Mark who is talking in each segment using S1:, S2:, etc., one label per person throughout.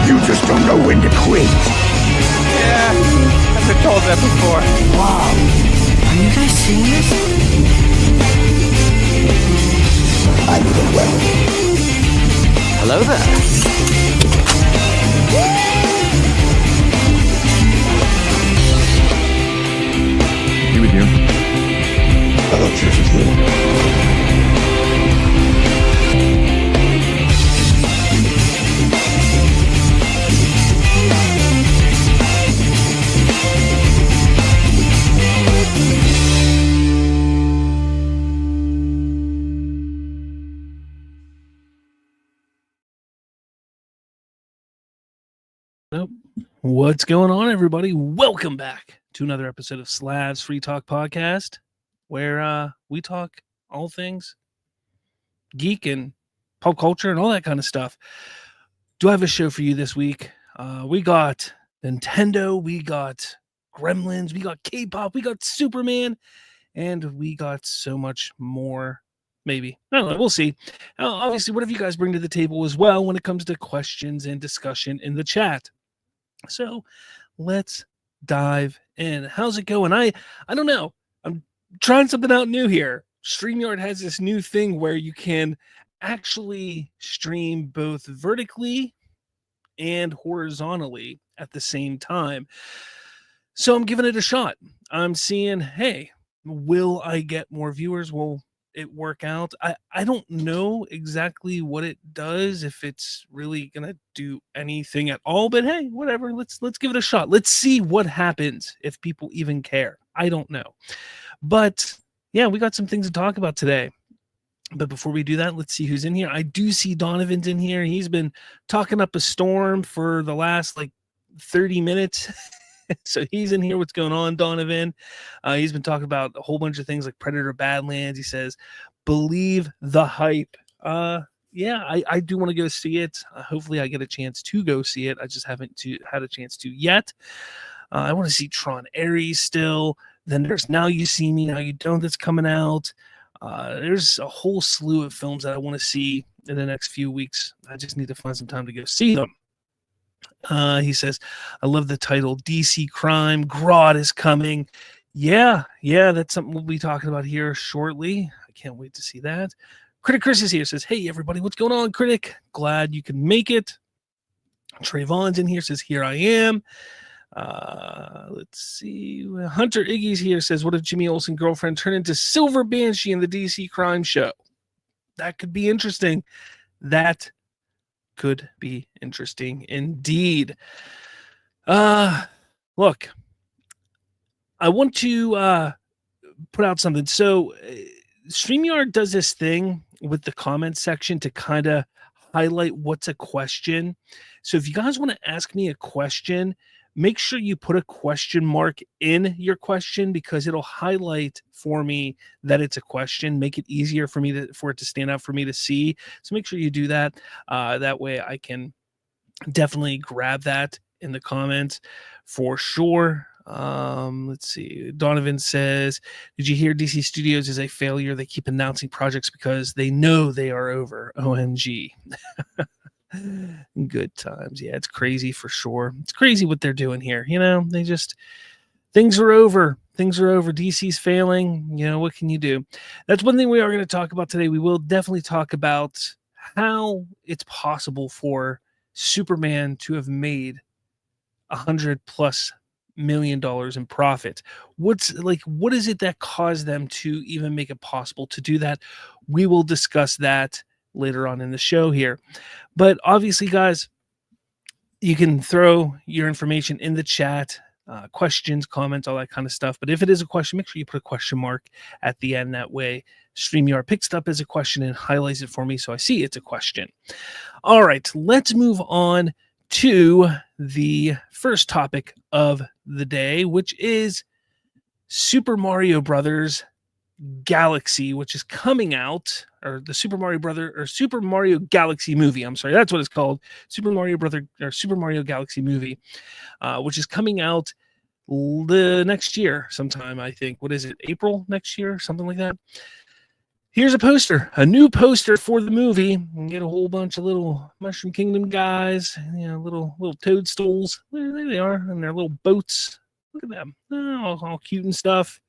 S1: You just don't know when to quit.
S2: Yeah, I've been told that before.
S3: Wow. Are you guys seeing this?
S1: I need a weapon.
S3: Hello there.
S4: You with you?
S1: I thought yours was here.
S5: What's going on, everybody? Welcome back to another episode of Slav's Free Talk Podcast, where we talk all things geek and pop culture and all that kind of stuff. Do I have a show for you this week? We got Nintendo, we got Gremlins, we got K-pop, we got Superman, and we got so much more. Maybe. I don't know. We'll see. Obviously, whatever you guys bring to the table as well when it comes to questions and discussion in the chat. So let's dive in. How's it going? I don't know. I'm trying something out new here. StreamYard has this new thing where you can actually stream both vertically and horizontally at the same time. So I'm giving it a shot. I'm seeing, hey, will I get more viewers? Will it work out? I don't know exactly what it does, if it's really gonna do anything at all, but hey, whatever, let's give it a shot. Let's see what happens, if people even care. I don't know, but yeah, we got some things to talk about today. But before we do that, let's see who's in here. I do see Donovan's in here. He's been talking up a storm for the last 30 minutes. So he's in here. What's going on, Donovan? He's been talking about a whole bunch of things like Predator Badlands. He says, believe the hype. Yeah, I do want to go see it. Hopefully I get a chance to go see it. I just haven't had a chance to yet. I want to see Tron Ares still. Then there's Now You See Me, Now You Don't that's coming out. There's a whole slew of films that I want to see in the next few weeks. I just need to find some time to go see them. He says, I love the title, DC Crime. Grodd is coming. Yeah, that's something we'll be talking about here shortly. I can't wait to see that. Critic Chris is here. Says, hey, everybody, what's going on, Critic? Glad you can make it. Trayvon's in here. Says, here I am. Let's see. Hunter Iggy's here. Says, what if Jimmy Olsen's girlfriend turned into Silver Banshee in the DC Crime show? That could be interesting. That could be interesting indeed. Look, I want to put out something. So StreamYard does this thing with the comment section to kind of highlight what's a question. So if you guys want to ask me a question, make sure you put a question mark in your question, because it'll highlight for me that it's a question, make it easier for me for it to stand out for me to see. So make sure you do that. That way I can definitely grab that in the comments for sure. Let's see. Donovan says, did you hear DC Studios is a failure? They keep announcing projects because they know they are over. OMG. Good times. Yeah, it's crazy for sure. It's crazy what they're doing here. They just, things are over. DC's failing. What can you do? That's one thing we are going to talk about today. We will definitely talk about how it's possible for Superman to have made $100+ million in profit. What is it that caused them to even make it possible to do that? We will discuss that later on in the show here. But obviously, guys, you can throw your information in the chat, questions, comments, all that kind of stuff. But if it is a question, make sure you put a question mark at the end. That way, StreamYard picks it up as a question and highlights it for me so I see it's a question. All right, let's move on to the first topic of the day, which is Super Mario Brothers Galaxy, which is coming out, or the Super Mario Galaxy movie. I'm sorry, that's what it's called. Super Mario Galaxy movie, which is coming out the next year sometime, I think. What is it? April next year, something like that. Here's a poster, a new poster for the movie. You can get a whole bunch of little Mushroom Kingdom guys, little toadstools. There they are, and their little boats. Look at them, all cute and stuff.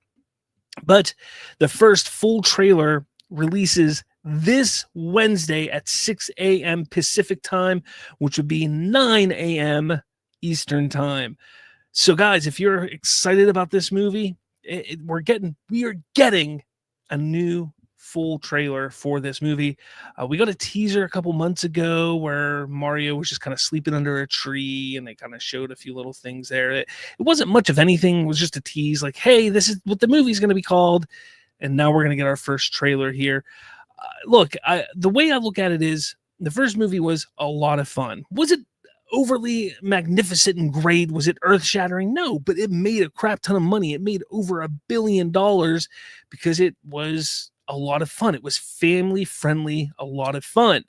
S5: But the first full trailer releases this Wednesday at 6 a.m. Pacific time, which would be 9 a.m. Eastern time. So, guys, if you're excited about this movie, we are getting a new full trailer for this movie. We got a teaser a couple months ago where Mario was just kind of sleeping under a tree, and they kind of showed a few little things there. It wasn't much of anything. It was just a tease, like, hey, this is what the movie's going to be called. And now we're going to get our first trailer here. Look, the way I look at it is the first movie was a lot of fun. Was it overly magnificent and great? Was it earth-shattering? No, but it made a crap ton of money. It made over $1 billion because it was a lot of fun. It was family friendly, a lot of fun.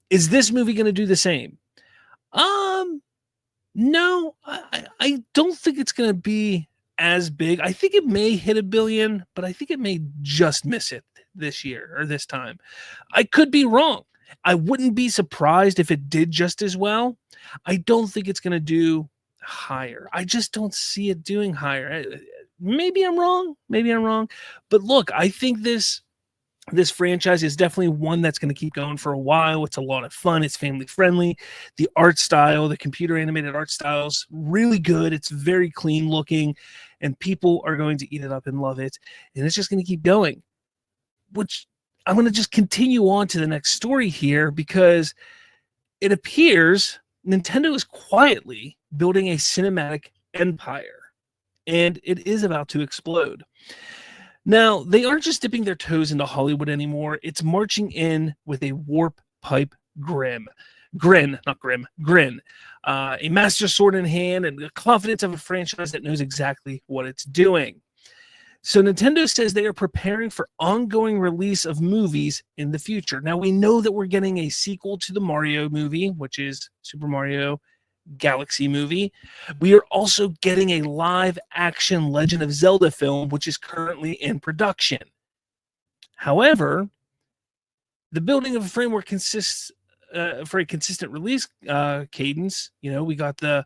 S5: Is this movie going to do the same? No, I don't think it's going to be as big. I think it may hit $1 billion, but I think it may just miss it this year or this time. I could be wrong. I wouldn't be surprised if it did just as well. I don't think it's going to do higher. I just don't see it doing higher. Maybe I'm wrong. But look, I think this franchise is definitely one that's going to keep going for a while. It's a lot of fun. It's family friendly. The art style, the computer animated art style is really good. It's very clean looking, and people are going to eat it up and love it. And it's just going to keep going, which I'm going to just continue on to the next story here, because it appears Nintendo is quietly building a cinematic empire, and it is about to explode. Now, they aren't just dipping their toes into Hollywood anymore. It's marching in with a warp pipe grin. A master sword in hand and the confidence of a franchise that knows exactly what it's doing. So Nintendo says they are preparing for ongoing release of movies in the future. Now, we know that we're getting a sequel to the Mario movie, which is Super Mario Galaxy movie. We are also getting a live action Legend of Zelda film, which is currently in production. However, the building of a framework consists for a consistent release cadence. We got the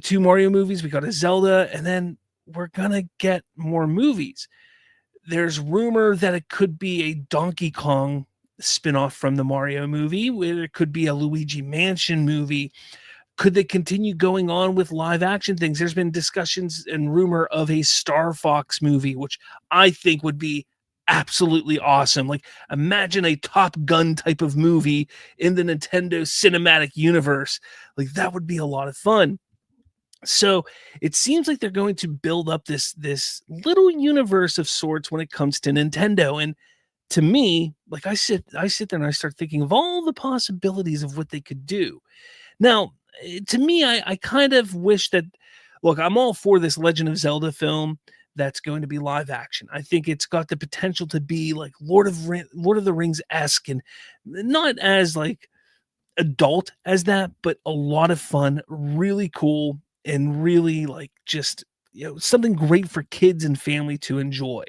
S5: 2 Mario movies, we got a Zelda, and then we're gonna get more movies. There's rumor that it could be a Donkey Kong spinoff from the Mario movie, where it could be a Luigi Mansion movie. Could they continue going on with live action things? There's been discussions and rumor of a Star Fox movie, which I think would be absolutely awesome. Like, imagine a Top Gun type of movie in the Nintendo cinematic universe. Like, that would be a lot of fun. So it seems like they're going to build up this little universe of sorts when it comes to Nintendo. And to me, like, I sit there and I start thinking of all the possibilities of what they could do. Now, to me, I kind of wish that, look, I'm all for this Legend of Zelda film that's going to be live action. I think it's got the potential to be like Lord of the Rings-esque, and not as like adult as that, but a lot of fun, really cool, and really like just something great for kids and family to enjoy.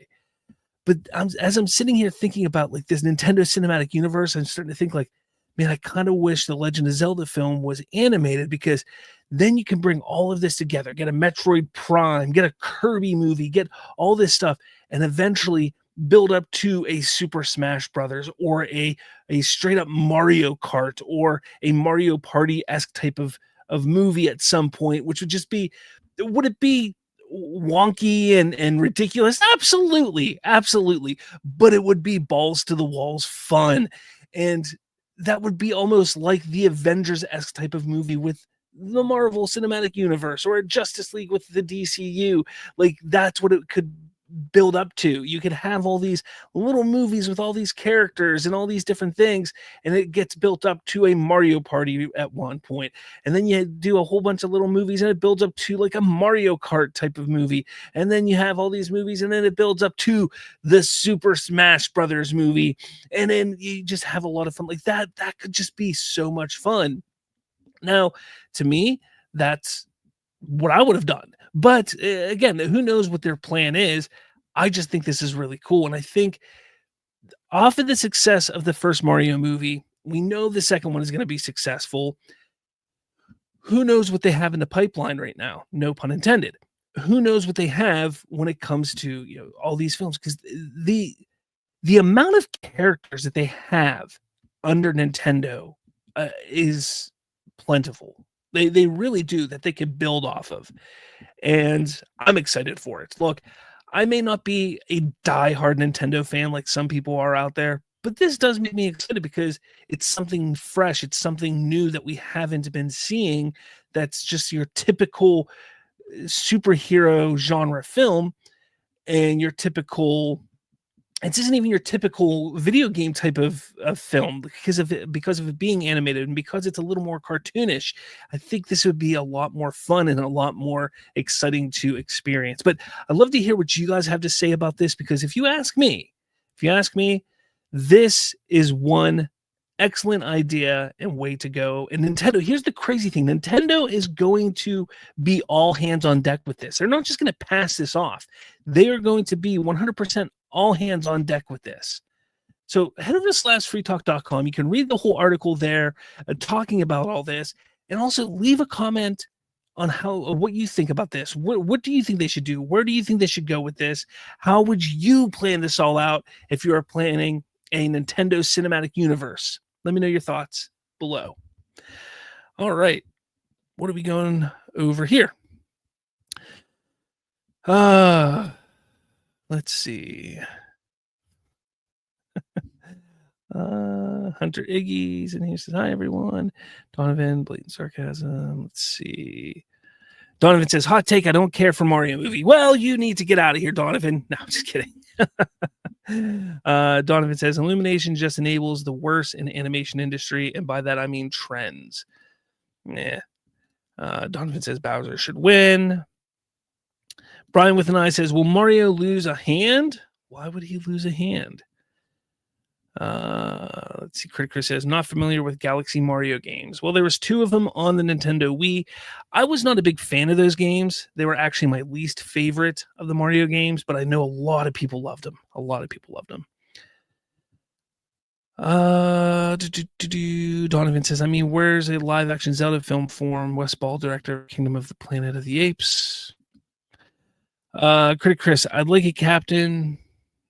S5: But as I'm sitting here thinking about like this Nintendo cinematic universe, I'm starting to think like, man, I kind of wish the Legend of Zelda film was animated, because then you can bring all of this together, get a Metroid Prime, get a Kirby movie, get all this stuff, and eventually build up to a Super Smash Brothers or a straight up Mario Kart or a Mario Party-esque type of movie at some point, which would just be, would it be wonky and ridiculous? Absolutely. But it would be balls to the walls fun. And that would be almost like the Avengers-esque type of movie with the Marvel Cinematic Universe, or a Justice League with the DCU. Like, that's what it could build up to. You could have all these little movies with all these characters and all these different things, and it gets built up to a Mario Party at one point. And then you do a whole bunch of little movies, and it builds up to like a Mario Kart type of movie. And then you have all these movies, and then it builds up to the Super Smash Brothers movie. And then you just have a lot of fun. Like, that could just be so much fun. Now, to me, that's what I would have done. But again, who knows what their plan is? I just think this is really cool. And I think off of the success of the first Mario movie, we know the second one is going to be successful. Who knows what they have in the pipeline right now? No pun intended. Who knows what they have when it comes to all these films? Because the amount of characters that they have under Nintendo is plentiful. They really do, that they could build off of. And I'm excited for it. Look, I may not be a diehard Nintendo fan like some people are out there, but this does make me excited because it's something fresh. It's something new that we haven't been seeing. That's just your typical superhero genre film, and your typical, it isn't even your typical video game type of film because of it being animated, and because it's a little more cartoonish. I think this would be a lot more fun and a lot more exciting to experience. But I'd love to hear what you guys have to say about this, because if you ask me, this is one excellent idea and way to go. And Nintendo, here's the crazy thing. Nintendo is going to be all hands on deck with this. They're not just going to pass this off. They are going to be 100% all hands on deck with this. So head over to slavsfreetalk.com. You can read the whole article there talking about all this, and also leave a comment on what you think about this. What do you think they should do? Where do you think they should go with this? How would you plan this all out if you are planning a Nintendo cinematic universe? Let me know your thoughts below. All right. What are we going over here? Let's see. Hunter Iggy's and he says, hi, everyone. Donovan, blatant sarcasm. Let's see. Donovan says, hot take, I don't care for Mario movie. Well, you need to get out of here, Donovan. No, I'm just kidding. Donovan says, Illumination just enables the worst in the animation industry, and by that I mean trends. Yeah. Donovan says Bowser should win. Brian with an eye says, will Mario lose a hand? Why would he lose a hand? Let's see. Critic Chris says, not familiar with Galaxy Mario games. Well, there was 2 of them on the Nintendo Wii. I was not a big fan of those games. They were actually my least favorite of the Mario games, but I know a lot of people loved them. Donovan says, I mean, where's a live action Zelda film form? Wes Ball, director, Kingdom of the Planet of the Apes. Critic Chris, I'd like a Captain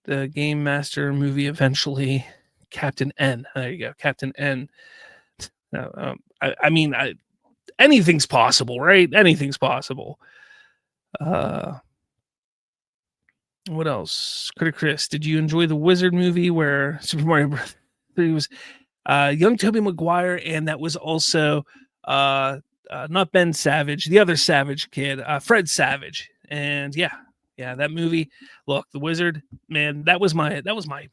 S5: the Game Master movie eventually. Captain N. There you go. Captain N. I mean, anything's possible, right? Anything's possible. What else? Critic Chris, did you enjoy the Wizard movie where Super Mario Bros. 3 was young Tobey Maguire, and that was also not Ben Savage, the other Savage kid, Fred Savage. And yeah, that movie. Look, The Wizard, man, that was my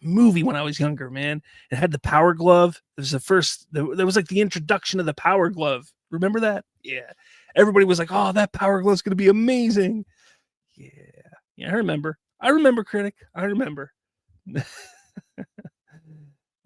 S5: movie when I was younger, man. It had the Power Glove. It was there was like the introduction of the Power Glove. Remember that? Yeah. Everybody was like, "Oh, that Power Glove's going to be amazing." Yeah, I remember, Critic. I remember.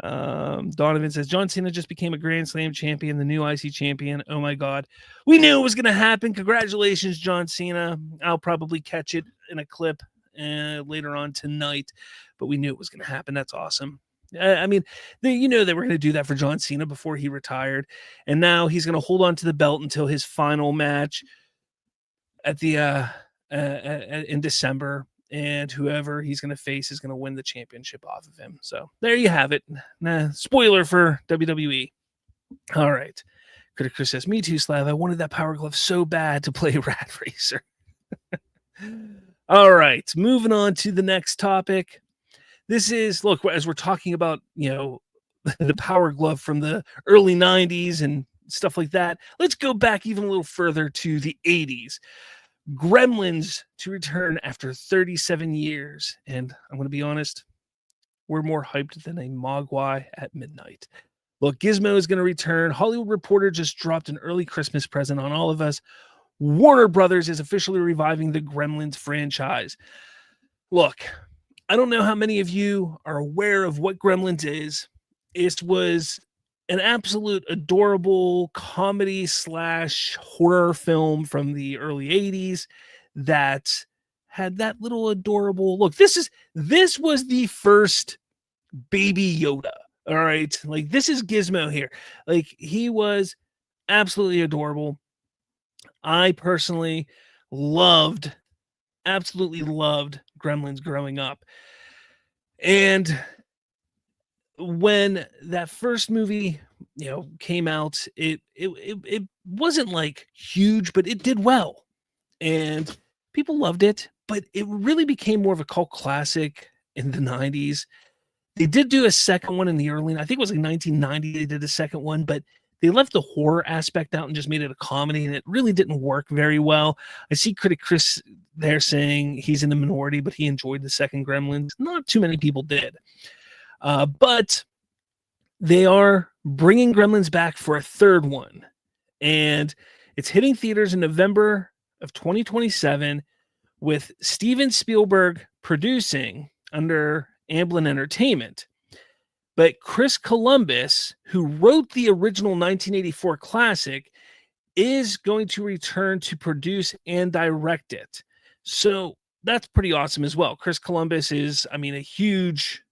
S5: Donovan says, John Cena just became a Grand Slam champion, the new IC champion. Oh my God. We knew it was going to happen. Congratulations, John Cena. I'll probably catch it in a clip later on tonight, but we knew it was going to happen. That's awesome. I mean, they were going to do that for John Cena before he retired, and now he's going to hold on to the belt until his final match at the in December. And whoever he's going to face is going to win the championship off of him. So there you have it. Spoiler for WWE. All right. Critic Chris says, me too, Slav. I wanted that Power Glove so bad to play Rat Racer. All right. Moving on to the next topic. This is, look, as we're talking about, the Power Glove from the early 90s and stuff like that, let's go back even a little further to the 80s. Gremlins to return after 37 years. And I'm going to be honest, we're more hyped than a Mogwai at midnight. Look, Gizmo is going to return. Hollywood Reporter just dropped an early Christmas present on all of us. Warner Brothers is officially reviving the Gremlins franchise. Look, I don't know how many of you are aware of what Gremlins is. It was an absolute adorable comedy / horror film from the early 80s that had that little adorable look. This was the first Baby Yoda. All right. Like, this is Gizmo here. Like, he was absolutely adorable. I personally absolutely loved Gremlins growing up. And when that first movie, came out, it wasn't like huge, but it did well. And people loved it, but it really became more of a cult classic in the 90s. They did do a second one in the early, I think it was like 1990, they did a second one, but they left the horror aspect out and just made it a comedy, and it really didn't work very well. I see critic Chris there saying he's in the minority, but he enjoyed the second Gremlins. Not too many people did. But they are bringing Gremlins back for a third one, and it's hitting theaters in November of 2027 with Steven Spielberg producing under Amblin Entertainment. But Chris Columbus, who wrote the original 1984 classic, is going to return to produce and direct it. So that's pretty awesome as well. Chris Columbus is, a huge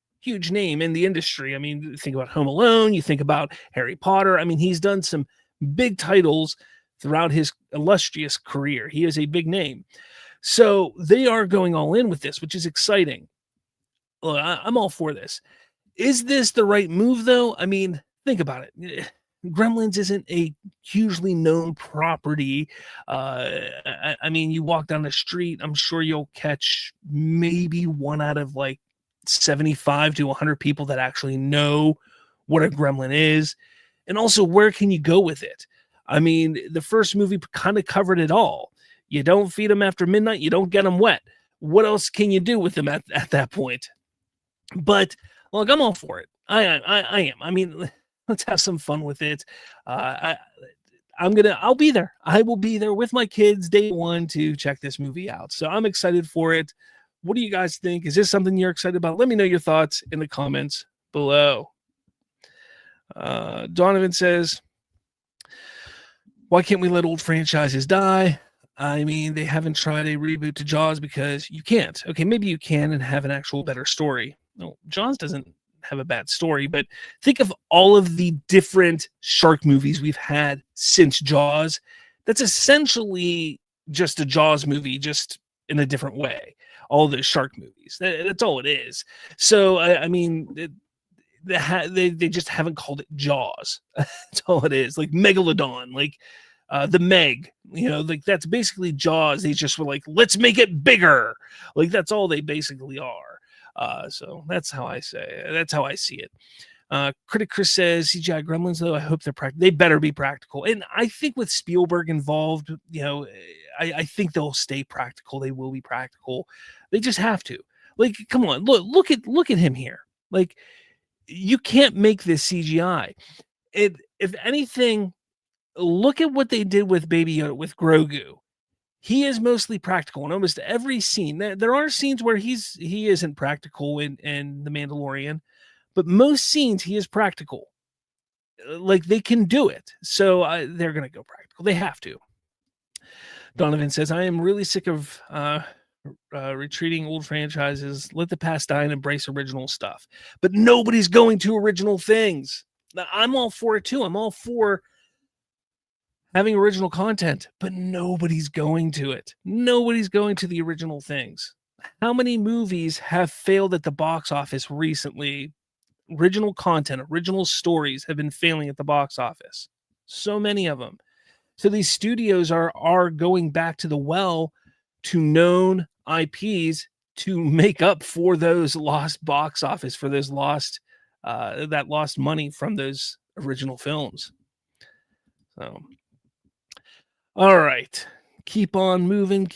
S5: name in the industry. Think about Home Alone, you think about Harry Potter. He's done some big titles throughout his illustrious career. He is a big name. So they are going all in with this, which is exciting. Look, I'm all for this. Is this the right move, though? Think about it. Gremlins isn't a hugely known property. You walk down the street, I'm sure you'll catch maybe one out of like 75 to 100 people that actually know what a gremlin is. And also, where can you go with it? The first movie kind of covered it all. You don't feed them after midnight, you don't get them wet. What else can you do with them at that point? But look, I'm all for it. I am. Let's have some fun with it. I'll be there. I will be there with my kids day one to check this movie out. So I'm excited for it. What do you guys think? Is this something you're excited about? Let me know your thoughts in the comments below. Donovan says, why can't we let old franchises die? They haven't tried a reboot to Jaws because you can't. Okay, maybe you can and have an actual better story. No, Jaws doesn't have a bad story, but think of all of the different shark movies we've had since Jaws. That's essentially just a Jaws movie, just in a different way. All those shark movies. That's all it is. So, they just haven't called it Jaws. That's all it is. Like Megalodon, like the Meg, that's basically Jaws. They just were like, let's make it bigger. Like, that's all they basically are. So that's how I say. That's how I see it. Critic Chris says CGI Gremlins, though, I hope they better be practical. And I think with Spielberg involved, I think they'll stay practical. They will be practical. They just have to. Like, come on, look at him here. Like, you can't make this CGI. If anything, look at what they did with Baby Yoda, with Grogu. He is mostly practical in almost every scene. There are scenes where he isn't practical in The Mandalorian, but most scenes he is practical. Like, they can do it. So they're going to go practical. They have to. Donovan says, I am really sick of retreating old franchises. Let the past die and embrace original stuff. But nobody's going to original things. Now, I'm all for it too. I'm all for having original content, but nobody's going to it. Nobody's going to the original things. How many movies have failed at the box office recently? Original content, original stories have been failing at the box office. So many of them. So these studios are going back to the well to known IPs to make up for those lost box office, for those lost money from those original films. So, all right, keep on moving.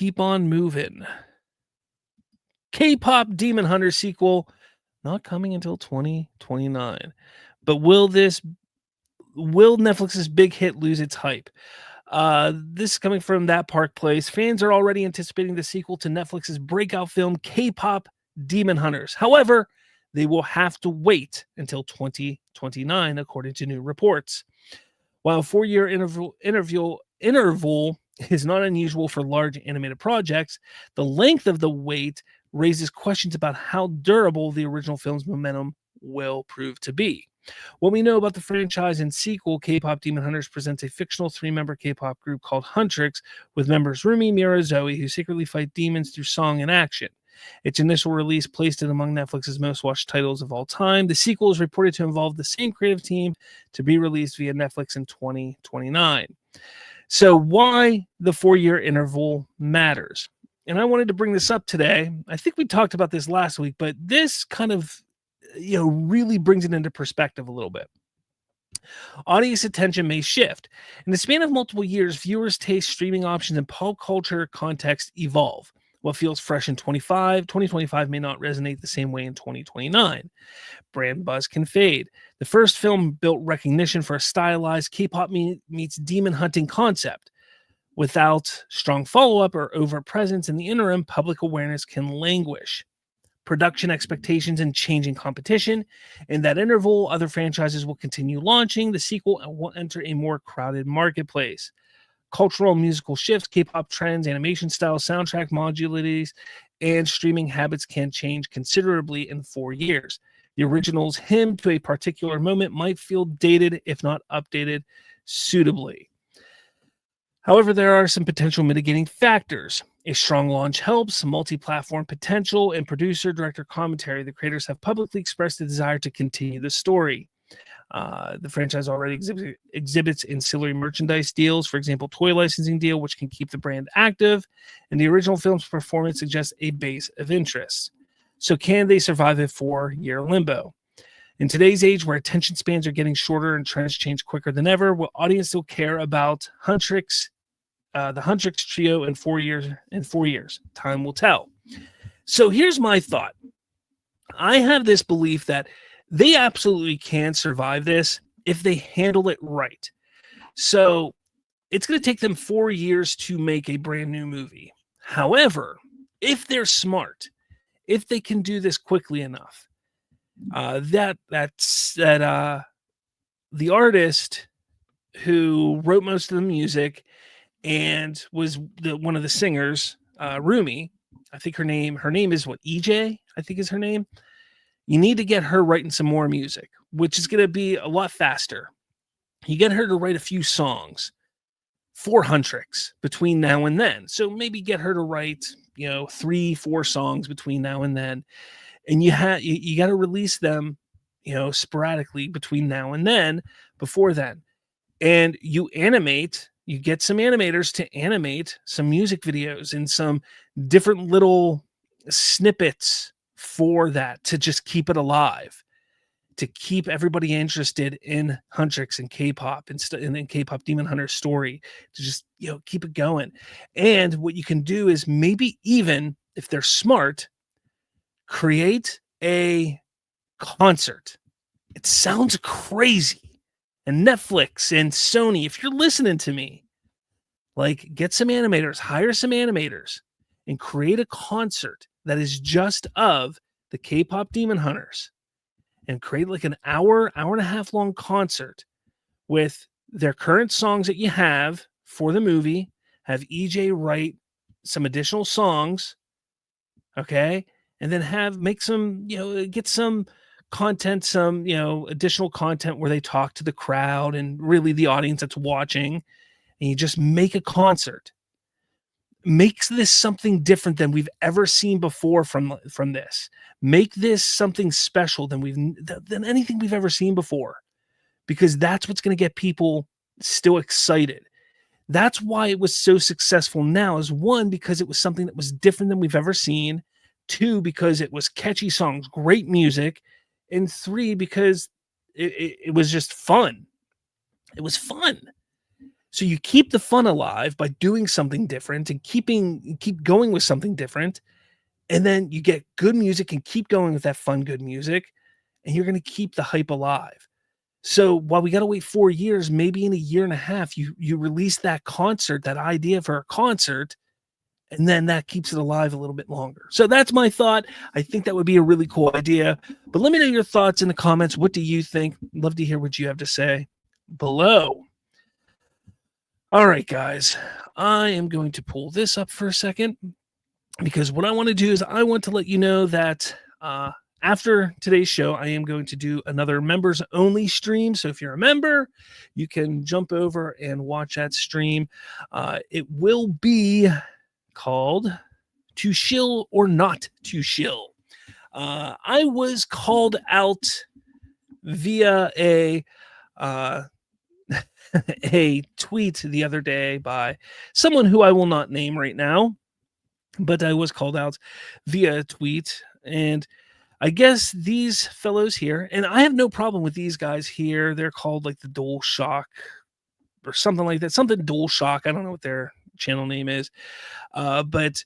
S5: K-pop Demon Hunter sequel not coming until 2029. But will Netflix's big hit lose its hype? This is coming from That Park Place. Fans are already anticipating the sequel to Netflix's breakout film K-pop Demon Hunters. However, they will have to wait until 2029, according to new reports. While a 4-year interval is not unusual for large animated projects, the length of the wait raises questions about how durable the original film's momentum will prove to be. What we know about the franchise and sequel, K-pop Demon Hunters presents a fictional 3-member K-pop group called Huntrix with members Rumi, Mira, Zoe, who secretly fight demons through song and action. Its initial release placed it among Netflix's most watched titles of all time. The sequel is reported to involve the same creative team to be released via Netflix in 2029. So why the 4-year interval matters. And I wanted to bring this up today. I think we talked about this last week, but this kind of really brings it into perspective a little bit. Audience attention may shift. In the span of multiple years, viewers' taste, streaming options, and pop culture context evolve. What feels fresh in 2025 may not resonate the same way in 2029. Brand buzz can fade. The first film built recognition for a stylized K-pop meets demon hunting concept. Without strong follow-up or overt presence in the interim, public awareness can languish. Production expectations and changing competition. In that interval, other franchises will continue launching. The sequel will enter a more crowded marketplace. Cultural and musical shifts, K-pop trends, animation styles, soundtrack modularities, and streaming habits can change considerably in 4 years. The original's hymn to a particular moment might feel dated, if not updated suitably. However, there are some potential mitigating factors. A strong launch helps, multi-platform potential, and producer-director commentary. The creators have publicly expressed a desire to continue the story. The franchise already exhibits ancillary merchandise deals, for example, toy licensing deal, which can keep the brand active, and the original film's performance suggests a base of interest. So can they survive a 4-year limbo? In today's age where attention spans are getting shorter and trends change quicker than ever, will audience still care about Huntrix, the Huntrix trio in 4 years? In 4 years, time will tell. So here's my thought. I have this belief that they absolutely can survive this if they handle it right. So it's going to take them 4 years to make a brand new movie. However, if they're smart, if they can do this quickly enough, the artist who wrote most of the music and was one of the singers, Rumi, I think her name is what, EJ, I think is her name. You need to get her writing some more music, which is going to be a lot faster. You get her to write a few songs for Huntrix between now and then. So maybe get her to write, 3-4 songs between now and then. And you got to release them, sporadically between now and then, before then. And you get some animators to animate some music videos and some different little snippets for that, to just keep it alive, to keep everybody interested in Huntrix and K-pop and K-pop Demon Hunter story, to just, keep it going. And what you can do is maybe even, if they're smart, create a concert. It sounds crazy. And Netflix and Sony, if you're listening to me, get some animators, hire some animators, and create a concert that is just of the K-pop Demon Hunters, and create an hour and a half long concert with their current songs that you have for the movie. Have EJ write some additional songs, okay? And then make some, get some content, some, additional content where they talk to the crowd and really the audience that's watching, and you just make a concert. Makes this something different than we've ever seen before from this. Make this something special than anything we've ever seen before, because that's what's going to get people still excited. That's why it was so successful now, is 1, because it was something that was different than we've ever seen. 2, because it was catchy songs, great music. And 3, because it was just fun. It was fun. So you keep the fun alive by doing something different and keep going with something different. And then you get good music and keep going with that fun, good music. And you're going to keep the hype alive. So while we got to wait 4 years, maybe in a year and a half, you release that concert, that idea for a concert, and then that keeps it alive a little bit longer. So that's my thought. I think that would be a really cool idea. But let me know your thoughts in the comments. What do you think? Love to hear what you have to say below. All right, guys, I am going to pull this up for a second, because what I want to do is I want to let you know that after today's show, I am going to do another members only stream. So if you're a member, you can jump over and watch that stream. It will be called To Shill or Not to Shill. I was called out via a tweet the other day by someone who I will not name right now, but I was called out via a tweet, and I guess these fellows here, and I have no problem with these guys here. They're called like the Dual Shock or something like that, something Dual Shock. I don't know what their channel name is, but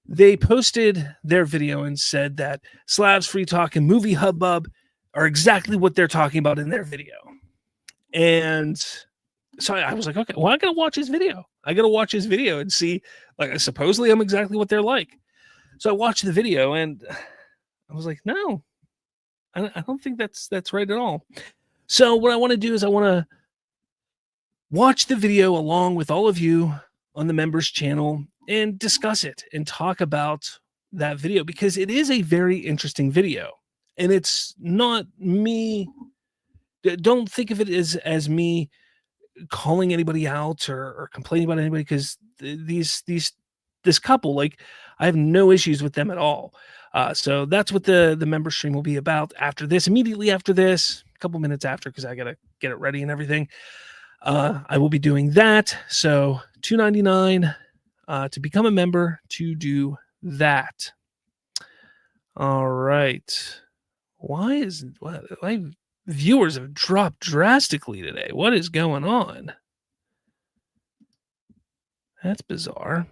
S5: they posted their video and said that Slavs Free Talk and Movie Hubbub are exactly what they're talking about in their video. And so I was like, okay, well, I got to watch his video. I got to watch his video and see, like, supposedly I'm exactly what they're like. So I watched the video and I was like, no, I don't think that's right at all. So what I want to do is I want to watch the video along with all of you on the members channel and discuss it and talk about that video, because it is a very interesting video. And it's not me. Don't think of it as me calling anybody out or complaining about anybody, because this couple, like, I have no issues with them at all. So that's what the member stream will be about after this, immediately after this, a couple minutes after, because I got to get it ready and everything. I will be doing that. So $2.99 to become a member to do that. All right. Why my viewers have dropped drastically today? What is going on? That's bizarre.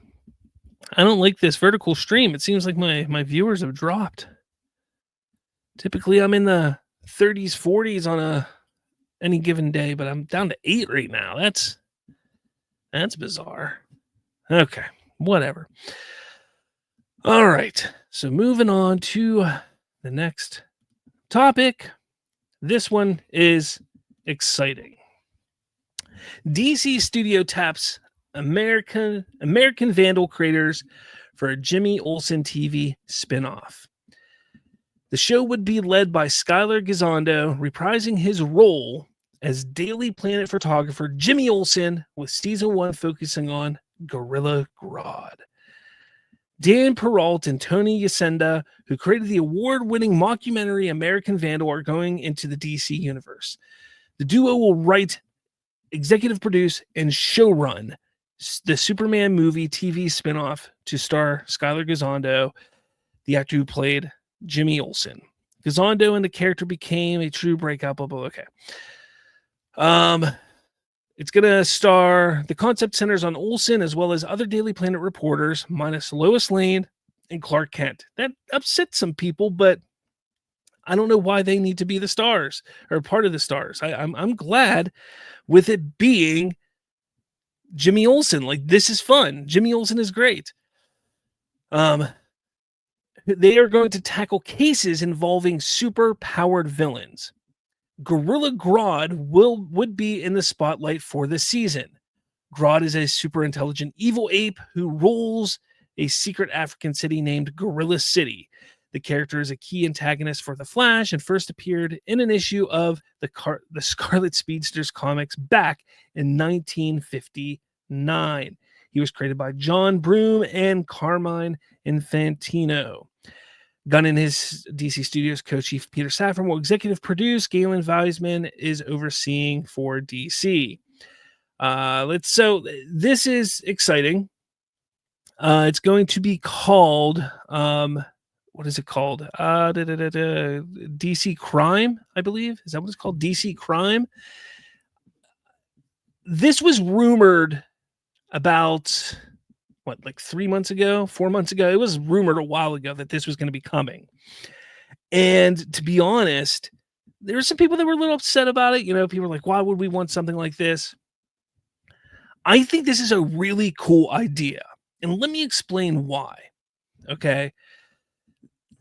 S5: I don't like this vertical stream. It seems like my viewers have dropped. Typically, I'm in the 30s, 40s on any given day, but I'm down to 8 right now. That's bizarre. Okay, whatever. All right, so moving on to the next topic. This one is exciting. DC Studio taps American Vandal creators for a Jimmy Olsen TV spinoff. The show would be led by Skylar Gisondo, reprising his role as Daily Planet photographer Jimmy Olsen, with season 1 focusing on Gorilla Grodd. Dan Peralt and Tony Yacenda, who created the award-winning mockumentary American Vandal, are going into the DC universe. The duo will write, executive produce, and showrun the Superman movie TV spinoff to star Skylar Gisondo, the actor who played Jimmy Olsen. Gisondo and the character became a true breakout. Blah, blah, okay. It's going to star, the concept centers on Olsen as well as other Daily Planet reporters, minus Lois Lane and Clark Kent. That upset some people, but I don't know why they need to be the stars or part of the stars. I'm glad with it being Jimmy Olsen. Like, this is fun. Jimmy Olsen is great. They are going to tackle cases involving super-powered villains. Gorilla Grodd would be in the spotlight for the season. Grodd is a super intelligent evil ape who rules a secret African city named Gorilla City. The character is a key antagonist for The Flash and first appeared in an issue of the Scarlet Speedsters comics back in 1959. He was created by John Broome and Carmine Infantino. Gunn and his DC Studios co-chief Peter Safran will executive produce. Galen Weisman is overseeing for DC. So this is exciting. It's going to be called what is it called? DC Crime, I believe. Is that what it's called? DC Crime. This was rumored about, like 3 months ago, 4 months ago? It was rumored a while ago that this was going to be coming. And to be honest, there were some people that were a little upset about it. You know, people were like, why would we want something like this? I think this is a really cool idea. And let me explain why. Okay.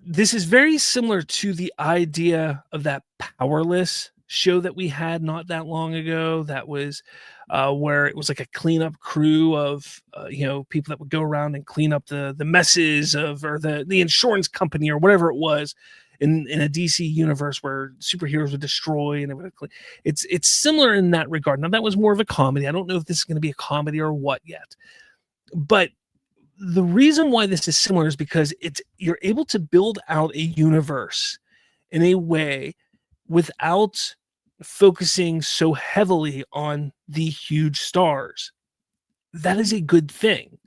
S5: This is very similar to the idea of that Powerless show that we had not that long ago. That was where it was like a cleanup crew of people that would go around and clean up the messes of, or the insurance company or whatever it was. in a DC universe where superheroes would destroy and it would, it's similar in that regard. Now that was more of a comedy. I don't know if this is going to be a comedy or what yet, but the reason why this is similar is because you're able to build out a universe in a way without focusing so heavily on the huge stars. That is a good thing.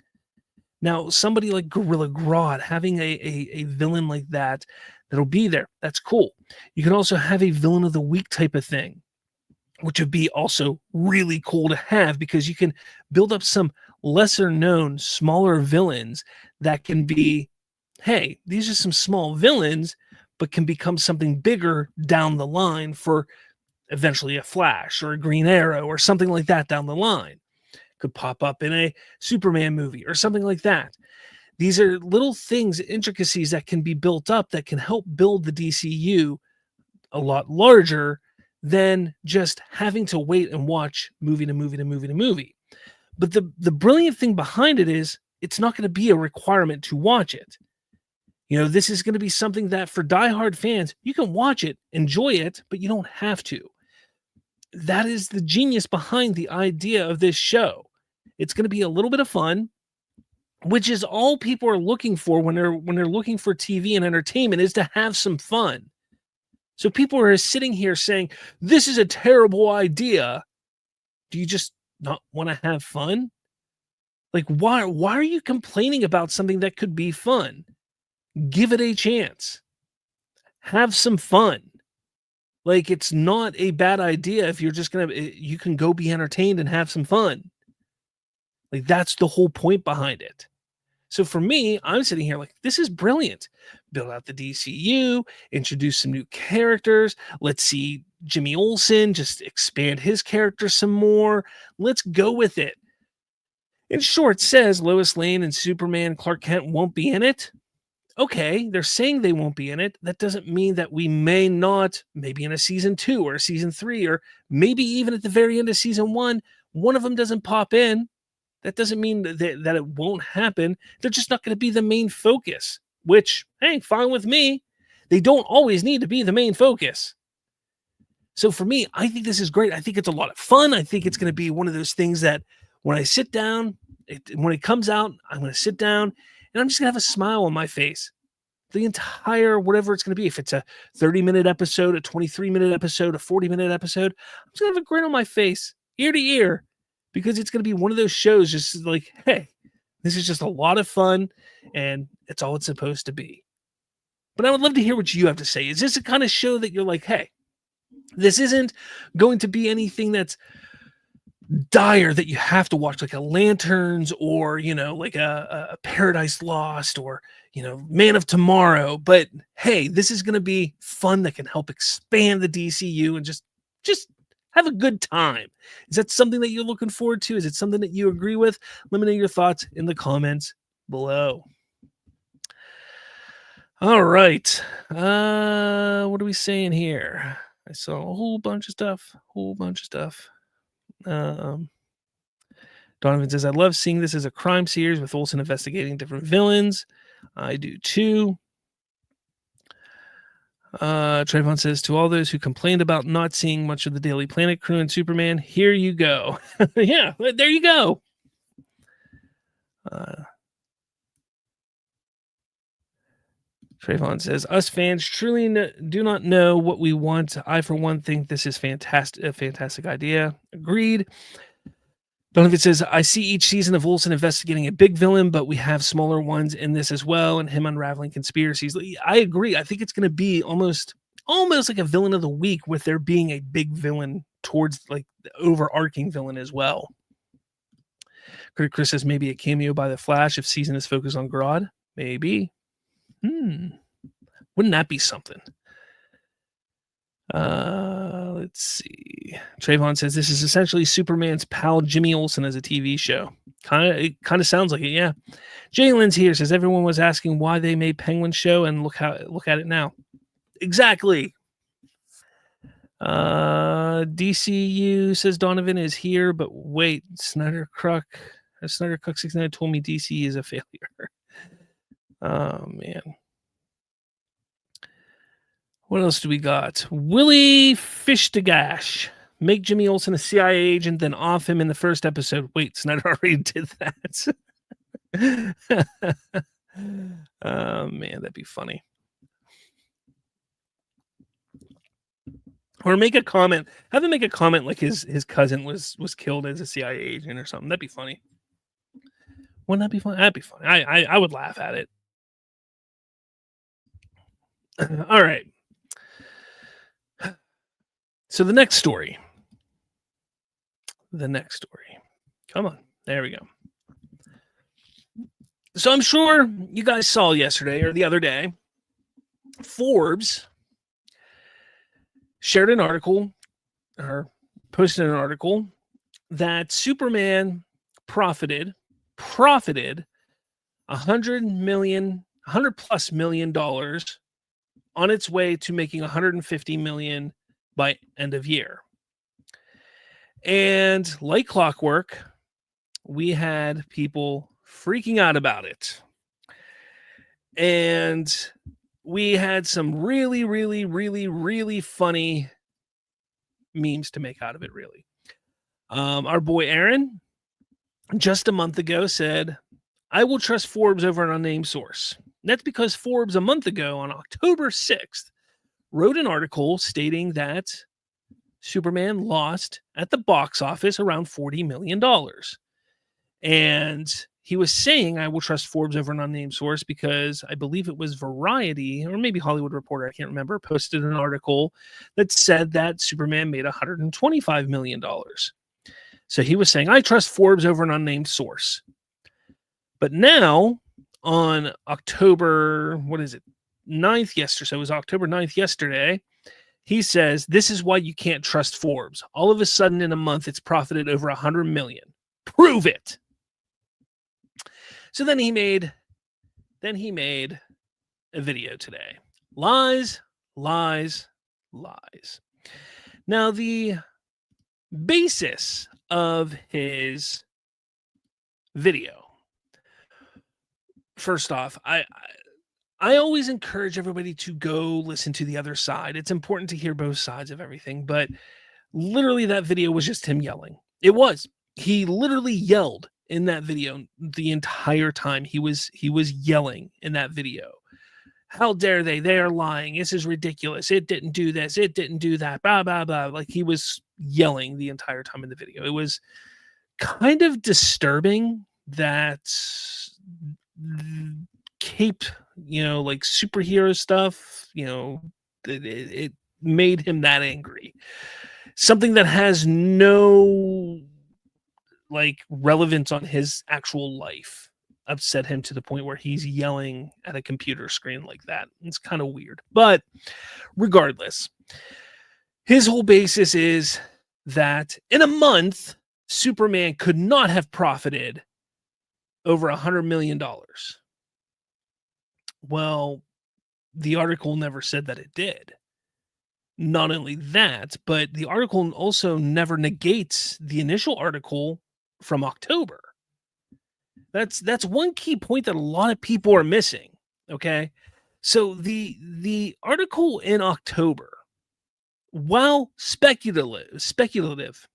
S5: Now, somebody like Gorilla Grodd, having a villain like that'll be there, that's cool. You can also have a villain of the week type of thing, which would be also really cool to have, because you can build up some lesser known, smaller villains that can be, hey, these are some small villains, but can become something bigger down the line for eventually a Flash or a Green Arrow or something like that down the line. Could pop up in a Superman movie or something like that. These are little things, intricacies that can be built up that can help build the DCU a lot larger than just having to wait and watch movie to movie to movie to movie. But the brilliant thing behind it is it's not going to be a requirement to watch it. You know, this is going to be something that for diehard fans, you can watch it, enjoy it, but you don't have to. That is the genius behind the idea of this show. It's going to be a little bit of fun, which is all people are looking for when they're looking for TV and entertainment, is to have some fun. So people are sitting here saying, this is a terrible idea. Do you just not want to have fun? Like, why are you complaining about something that could be fun? Give it a chance. Have some fun. Like, it's not a bad idea if you're just you can go be entertained and have some fun. Like, that's the whole point behind it. So for me, I'm sitting here like, this is brilliant. Build out the DCU, introduce some new characters. Let's see Jimmy Olsen just expand his character some more. Let's go with it. In short, says Lois Lane and Superman Clark Kent won't be in it. Okay, they're saying they won't be in it. That doesn't mean that we may not, maybe in a season 2 or a season 3, or maybe even at the very end of season 1, one of them doesn't pop in. That doesn't mean that it won't happen. They're just not going to be the main focus, which, hey, fine with me. They don't always need to be the main focus. So for me, I think this is great. I think it's a lot of fun. I think it's going to be one of those things that when I sit down, when it comes out, I'm going to sit down and I'm just going to have a smile on my face. The entire, whatever it's going to be, if it's a 30-minute episode, a 23-minute episode, a 40-minute episode, I'm just going to have a grin on my face, ear to ear, because it's going to be one of those shows just like, hey, this is just a lot of fun, and it's all it's supposed to be. But I would love to hear what you have to say. Is this a kind of show that you're like, hey, this isn't going to be anything that's dire that you have to watch, like a Lanterns or, like a Paradise Lost or, Man of Tomorrow. But hey, this is going to be fun that can help expand the DCU and just have a good time. Is that something that you're looking forward to? Is it something that you agree with? Let me know your thoughts in the comments below. All right. What are we saying here? I saw a whole bunch of stuff. Donovan says, I love seeing this as a crime series with Olsen investigating different villains. I do too. Trayvon says, to all those who complained about not seeing much of the Daily Planet crew and Superman, here you go. Yeah, there you go. Trayvon says, us fans truly do not know what we want. I, for one, think this is a fantastic idea. Agreed. Donovan says, I see each season of Olsen investigating a big villain, but we have smaller ones in this as well, and him unraveling conspiracies. I agree. I think it's going to be almost like a villain of the week, with there being a big villain towards like the overarching villain as well. Chris says, maybe a cameo by the Flash if season is focused on Grodd. Maybe. Wouldn't that be something? Let's see. Trayvon says, this is essentially Superman's pal Jimmy Olsen as a TV show. It kind of sounds like it, yeah. Jalen's here, says, everyone was asking why they made Penguin show, and look at it now. Exactly. DCU, says Donovan, is here, but wait, Snyder Cuck 69 told me DC is a failure. Oh man. What else do we got? Willie Fishtagash. Make Jimmy Olsen a CIA agent, then off him in the first episode. Wait, Snyder already did that. Oh, man, that'd be funny. Or make a comment. Have him make a comment like his cousin was killed as a CIA agent or something. That'd be funny. Wouldn't that be funny? That'd be funny. I would laugh at it. All right. So the next story. Come on. There we go. So I'm sure you guys saw yesterday or the other day, Forbes shared an article or posted an article that Superman profited $100 plus million dollars on its way to making $150 million by end of year. And like clockwork, we had people freaking out about it. And we had some really, really, really, really funny memes to make out of it, really. Our boy Aaron, just a month ago, said, I will trust Forbes over an unnamed source. And that's because Forbes, a month ago, on October 6th, wrote an article stating that Superman lost at the box office around $40 million. And he was saying, I will trust Forbes over an unnamed source because I believe it was Variety or maybe Hollywood Reporter, I can't remember, posted an article that said that Superman made $125 million. So he was saying, I trust Forbes over an unnamed source. But now on October, 9th yesterday, so it was October 9th yesterday, he says, this is why you can't trust Forbes. All of a sudden in a month, it's profited over $100 million. Prove it. So then he made a video today. Lies, lies, lies. Now, the basis of his video, first off, I always encourage everybody to go listen to the other side. It's important to hear both sides of everything, but literally that video was just him yelling. It was. He literally yelled in that video the entire time. He was yelling in that video. How dare they? They are lying. This is ridiculous. It didn't do this. It didn't do that. Blah, blah, blah. Like he was yelling the entire time in the video. It was kind of disturbing that cape, like superhero stuff, it made him that angry. Something that has no relevance on his actual life upset him to the point where he's yelling at a computer screen like that. It's kind of weird. But regardless, his whole basis is that in a month, Superman could not have profited over $100 million. Well, the article never said that it did. Not only that, but the article also never negates the initial article from October. That's one key point that a lot of people are missing. Okay. So the article in October, while speculative,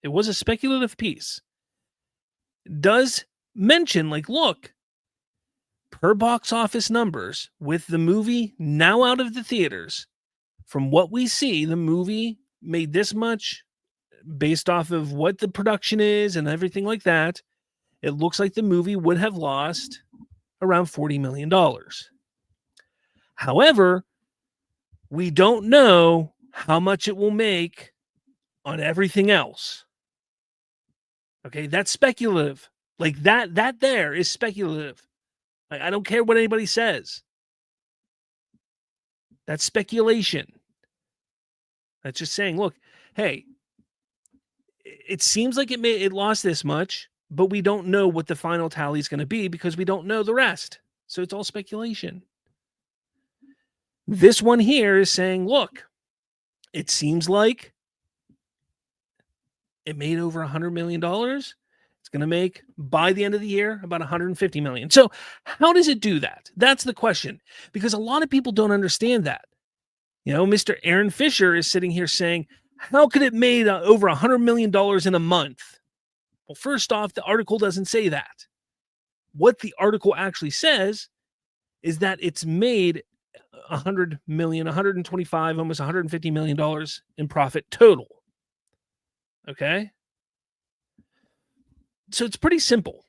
S5: it was a speculative piece, does mention look, per box office numbers, with the movie now out of the theaters, from what we see, the movie made this much based off of what the production is and everything like that. It looks like the movie would have lost around $40 million. However, we don't know how much it will make on everything else. Okay, that's speculative. That there is speculative. I don't care what anybody says. That's speculation. That's just saying, look, hey, it seems like it lost this much, but we don't know what the final tally is going to be because we don't know the rest. So it's all speculation. This one here is saying, look, it seems like it made over $100 million. It's going to make, by the end of the year, about $150 million. So how does it do that? That's the question. Because a lot of people don't understand that. Mr. Aaron Fisher is sitting here saying, how could it made over $100 million in a month? Well, first off, the article doesn't say that. What the article actually says is that it's made $100 million, 125, almost $150 million in profit total. Okay? So it's pretty simple.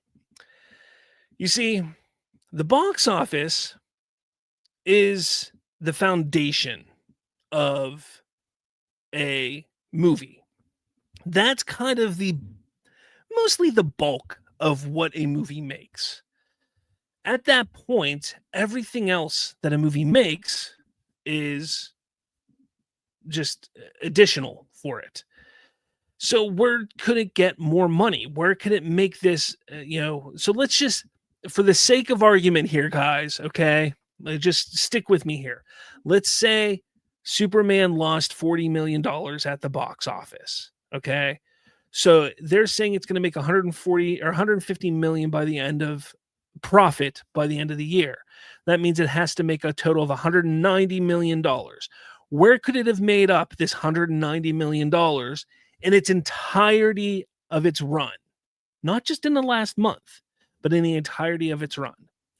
S5: You see, the box office is the foundation of a movie. That's kind of mostly the bulk of what a movie makes. At that point, everything else that a movie makes is just additional for it. So where could it get more money? Where could it make this, so let's just, for the sake of argument here, guys, okay, just stick with me here. Let's say Superman lost $40 million at the box office, okay? So they're saying it's going to make 140 or 150 million by the end of profit by the end of the year. That means it has to make a total of $190 million. Where could it have made up this $190 million in its entirety of its run? Not just in the last month, but in the entirety of its run.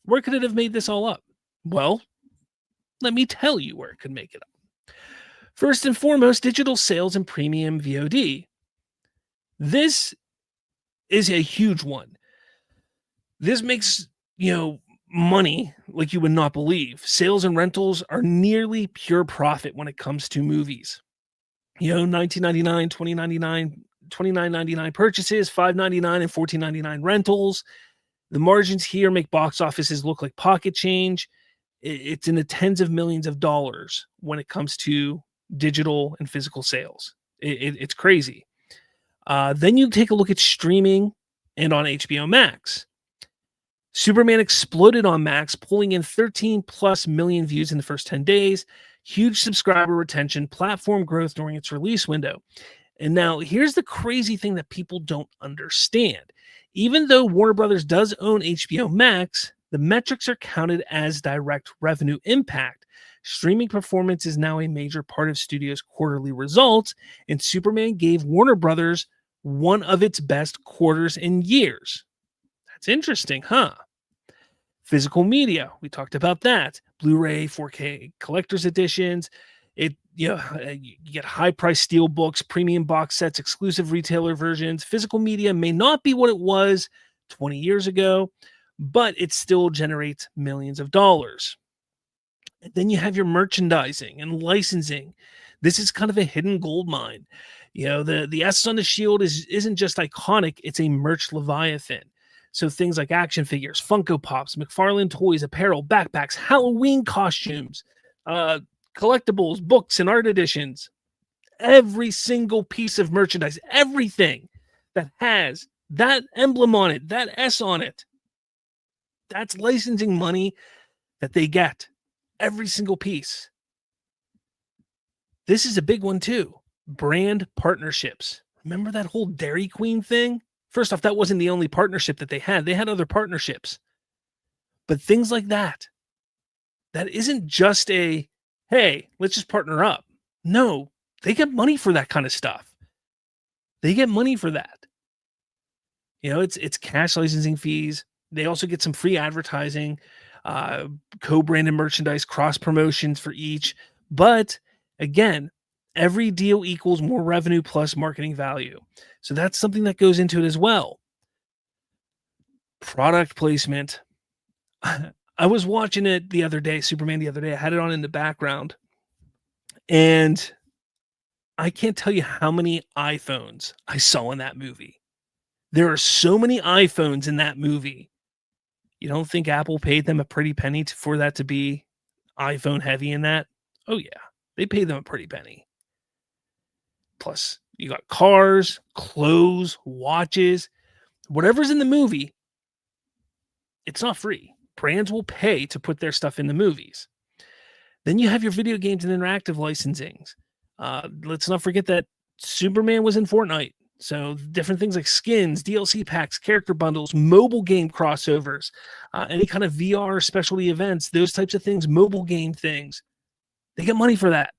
S5: Where could it have made this all up? Well, let me tell you where it could make it up. First and foremost, digital sales and premium VOD. This is a huge one. This makes, money like you would not believe. Sales and rentals are nearly pure profit when it comes to movies. $19.99, $29.99 purchases, $5.99 and $14.99 rentals. The margins here make box offices look like pocket change. It's in the tens of millions of dollars when it comes to digital and physical sales. It's crazy. Then you take a look at streaming and on HBO Max. Superman exploded on Max, pulling in 13 plus million views in the first 10 days, huge subscriber retention, platform growth during its release window. And now here's the crazy thing that people don't understand. Even though Warner Brothers does own HBO Max, the metrics are counted as direct revenue impact. Streaming performance is now a major part of studio's quarterly results, and Superman gave Warner Brothers one of its best quarters in years. That's interesting, huh? Physical media, we talked about that. Blu-ray, 4K collector's editions. You get high-priced steel books, premium box sets, exclusive retailer versions. Physical media may not be what it was 20 years ago, but it still generates millions of dollars. And then you have your merchandising and licensing. This is kind of a hidden gold mine. The S on the shield isn't just iconic, it's a merch leviathan. So things like action figures, Funko Pops, McFarlane toys, apparel, backpacks, Halloween costumes, collectibles, books, and art editions. Every single piece of merchandise, everything that has that emblem on it, that S on it, that's licensing money that they get. Every single piece. This is a big one too. Brand partnerships. Remember that whole Dairy Queen thing? First off, that wasn't the only partnership that they had. They had other partnerships. But things like that isn't just a, hey, let's just partner up. No, they get money for that kind of stuff. They get money for that. It's cash licensing fees. They also get some free advertising, co-branded merchandise, cross promotions for each. But again, every deal equals more revenue plus marketing value. So that's something that goes into it as well. Product placement. I was watching it the other day, Superman the other day. I had it on in the background. And I can't tell you how many iPhones I saw in that movie. There are so many iPhones in that movie. You don't think Apple paid them a pretty penny for that to be iPhone heavy in that? Oh yeah, they paid them a pretty penny. Plus, you got cars, clothes, watches, whatever's in the movie. It's not free. Brands will pay to put their stuff in the movies. Then you have your video games and interactive licensings. Let's not forget that Superman was in Fortnite. So different things like skins, DLC packs, character bundles, mobile game crossovers, any kind of VR specialty events, those types of things, mobile game things. They get money for that.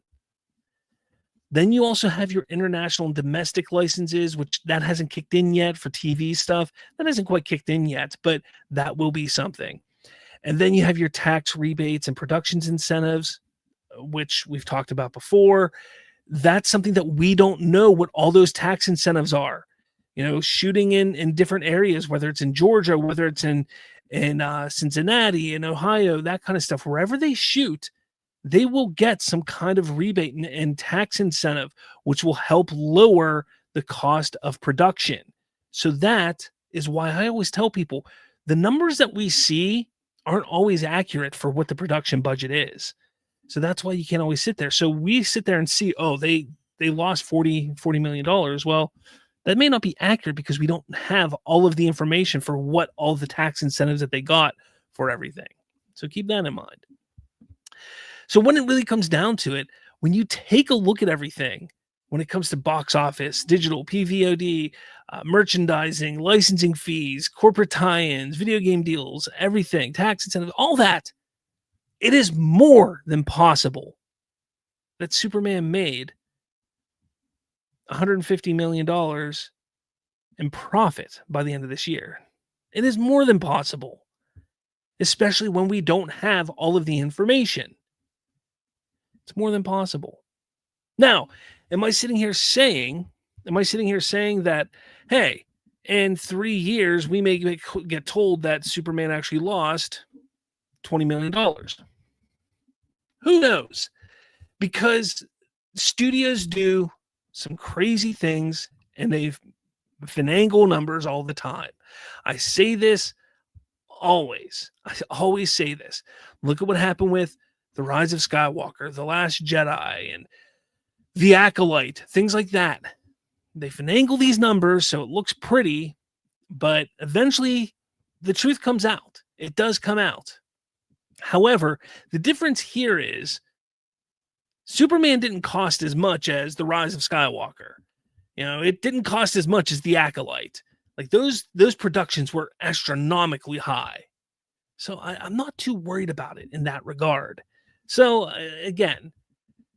S5: Then you also have your international and domestic licenses, which that hasn't kicked in yet for TV stuff. That hasn't quite kicked in yet, but that will be something. And then you have your tax rebates and productions incentives, which we've talked about before. That's something that we don't know what all those tax incentives are. Shooting in different areas, whether it's in Georgia, whether it's in Cincinnati, in Ohio, that kind of stuff. Wherever they shoot, they will get some kind of rebate and tax incentive, which will help lower the cost of production. So that is why I always tell people the numbers that we see aren't always accurate for what the production budget is. So that's why you can't always sit there. So we sit there and see, oh, they lost $40 million. Well, that may not be accurate because we don't have all of the information for what all the tax incentives that they got for everything. So keep that in mind. So when it really comes down to it, when you take a look at everything, when it comes to box office, digital, PVOD, merchandising, licensing fees, corporate tie-ins, video game deals, everything, tax incentives, all that, it is more than possible that Superman made $150 million in profit by the end of this year. It is more than possible, especially when we don't have all of the information. It's more than possible. Now, am I sitting here saying that, hey, in 3 years, we may get told that Superman actually lost $20 million? Who knows? Because studios do some crazy things and they finagle numbers all the time. I say this always. I always say this. Look at what happened with The Rise of Skywalker, The Last Jedi, and The Acolyte, things like that. They finagle these numbers so it looks pretty, but eventually the truth comes out. It does come out. However, the difference here is Superman didn't cost as much as The Rise of Skywalker. It didn't cost as much as The Acolyte. Like those productions were astronomically high. So I'm not too worried about it in that regard. So again,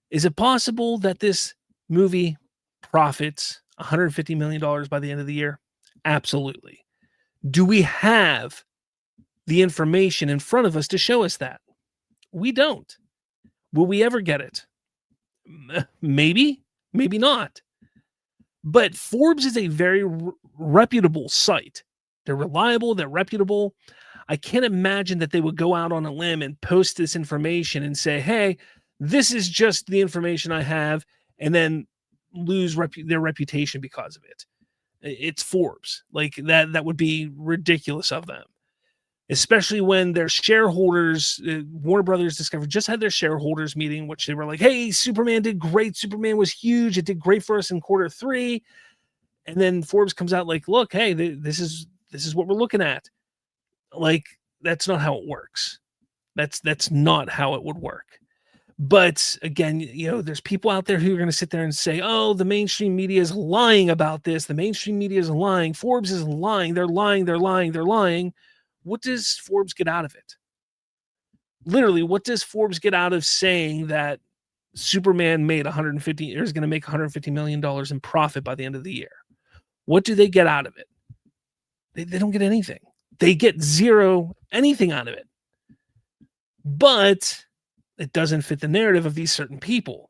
S5: is it possible that this movie profits $150 million by the end of the year? Absolutely. Do we have the information in front of us to show us that? We don't. Will we ever get it? Maybe, maybe not. But Forbes is a very reputable site. They're reliable, they're reputable. I can't imagine that they would go out on a limb and post this information and say, hey, this is just the information I have, and then lose their reputation because of it. It's Forbes. Like that would be ridiculous of them. Especially when their shareholders, Warner Brothers Discovery, just had their shareholders meeting, which they were like, hey, Superman did great. Superman was huge. It did great for us in Q3. And then Forbes comes out like, look, hey, this is what we're looking at. Like, that's not how it works. That's not how it would work. But again, there's people out there who are going to sit there and say, oh, the mainstream media is lying about this. The mainstream media is lying. Forbes is lying. They're lying. They're lying. They're lying. What does Forbes get out of it? Literally, what does Forbes get out of saying that Superman made is going to make $150 million in profit by the end of the year? What do they get out of it? They don't get anything. They get zero anything out of it. But it doesn't fit the narrative of these certain people.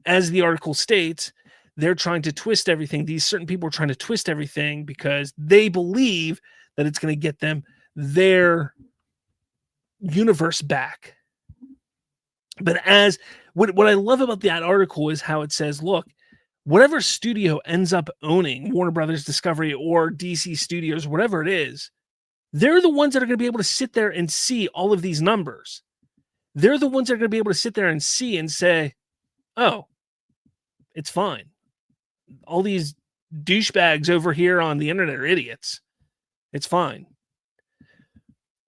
S5: As the article states, they're trying to twist everything. These certain people are trying to twist everything because they believe that it's going to get them their universe back. But what I love about that article is how it says, look, whatever studio ends up owning Warner Brothers Discovery or DC Studios, whatever it is, they're the ones that are going to be able to sit there and see all of these numbers. They're the ones that are going to be able to sit there and see and say, oh, it's fine. All these douchebags over here on the internet are idiots. It's fine.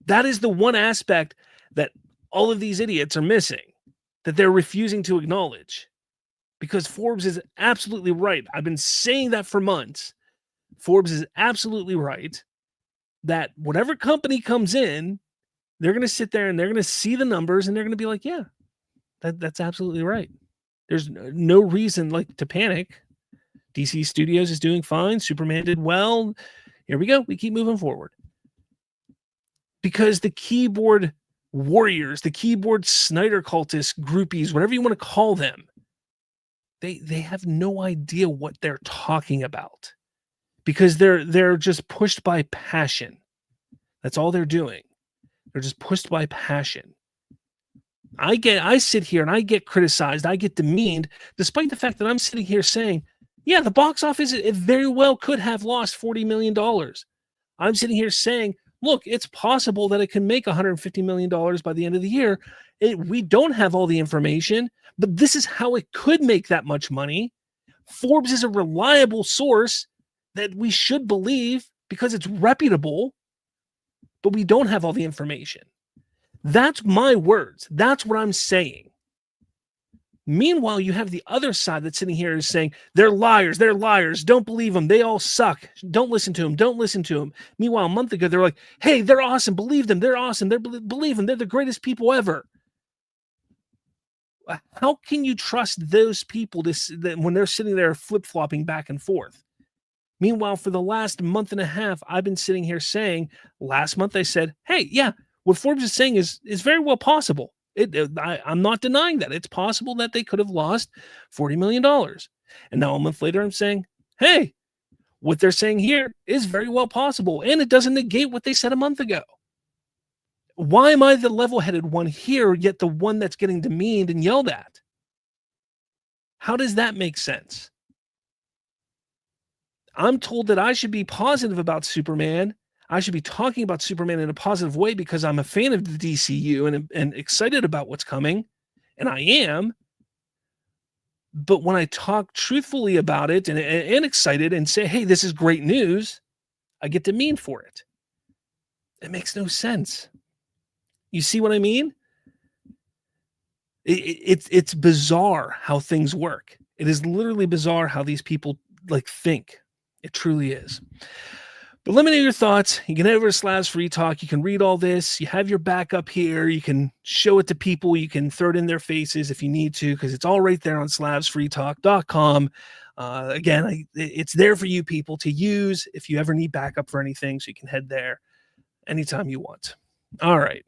S5: That is the one aspect that all of these idiots are missing, that they're refusing to acknowledge. Because Forbes is absolutely right. I've been saying that for months. Forbes is absolutely right that whatever company comes in, they're going to sit there and they're going to see the numbers and they're going to be like, yeah, that's absolutely right. There's no reason to panic. DC Studios is doing fine. Superman did well. Here we go. We keep moving forward. Because the keyboard warriors, the keyboard Snyder cultists, groupies, whatever you want to call them, they have no idea what they're talking about. Because they're just pushed by passion. That's all they're doing. They're just pushed by passion. I sit here and I get criticized, I get demeaned, despite the fact that I'm sitting here saying, yeah, the box office, it very well could have lost $40 million. I'm sitting here saying, look, it's possible that it can make $150 million by the end of the year. We don't have all the information, but this is how it could make that much money. Forbes is a reliable source that we should believe because it's reputable, but we don't have all the information. That's my words. That's what I'm saying. Meanwhile, you have the other side that's sitting here is saying, they're liars. They're liars. Don't believe them. They all suck. Don't listen to them. Don't listen to them. Meanwhile, a month ago, they're like, hey, they're awesome. Believe them. They're awesome. Believe them. They're the greatest people ever. How can you trust those people when they're sitting there flip-flopping back and forth? Meanwhile, for the last month and a half, I've been sitting here saying, last month I said, hey, yeah, what Forbes is saying is very well possible. I'm not denying that. It's possible that they could have lost $40 million. And now a month later, I'm saying, hey, what they're saying here is very well possible. And it doesn't negate what they said a month ago. Why am I the level-headed one here, yet the one that's getting demeaned and yelled at? How does that make sense? I'm told that I should be positive about Superman. I should be talking about Superman in a positive way because I'm a fan of the DCU and excited about what's coming. And I am. But when I talk truthfully about it and excited and say, hey, this is great news, I get demeaned for it. It makes no sense. You see what I mean? It's bizarre how things work. It is literally bizarre how these people think. It truly is. But let me know your thoughts. You can head over to Slavs Free Talk. You can read all this. You have your backup here. You can show it to people. You can throw it in their faces if you need to, because it's all right there on slavsfreetalk.com. Again, it's there for you people to use if you ever need backup for anything, so you can head there anytime you want. All right.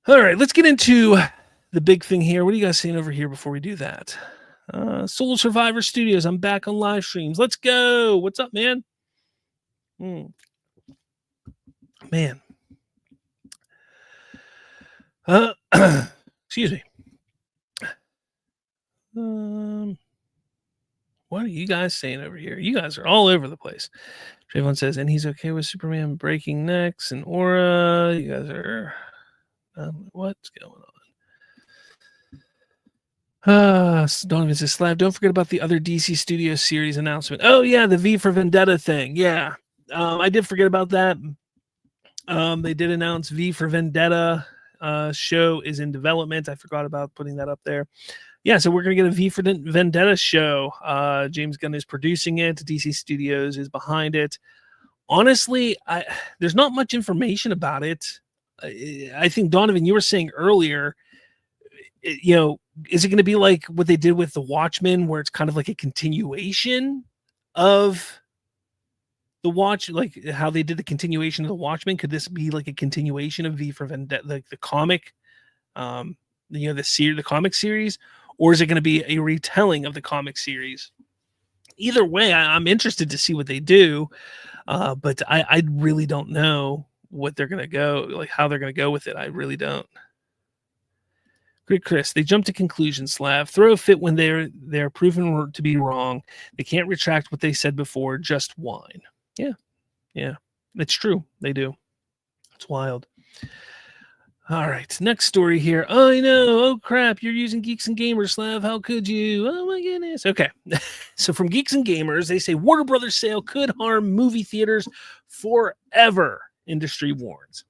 S5: All right, let's get into the big thing here. What are you guys saying over here before we do that? Soul Survivor Studios. I'm back on live streams. Let's go. What's up, man? Man. Excuse me. What are you guys saying over here? You guys are all over the place. Trayvon says, and he's okay with Superman breaking necks and aura. You guys are... what's going on? Donovan says, Slav, don't forget about the other DC Studios series announcement. Oh, yeah, the V for Vendetta thing. Yeah, I did forget about that. They did announce V for Vendetta show is in development. I forgot about putting that up there. Yeah, so we're going to get a V for Vendetta show. James Gunn is producing it. DC Studios is behind it. Honestly, there's not much information about it. I think, Donovan, you were saying earlier, is it going to be like what they did with The Watchmen, where it's kind of like a continuation of The Watch, like how they did the continuation of The Watchmen? Could this be like a continuation of V for Vendetta, like the comic, the comic series, or is it going to be a retelling of the comic series? Either way, I'm interested to see what they do, but I really don't know what they're going to go, like how they're going to go with it. I really don't. Good, Chris. They jump to conclusions, Slav. Throw a fit when they're proven to be wrong. They can't retract what they said before. Just whine. Yeah. It's true. They do. It's wild. All right. Next story here. Oh, I know. Oh, crap. You're using Geeks and Gamers, Slav. How could you? Oh, my goodness. Okay. So from Geeks and Gamers, they say Warner Brothers sale could harm movie theaters forever. Industry warns.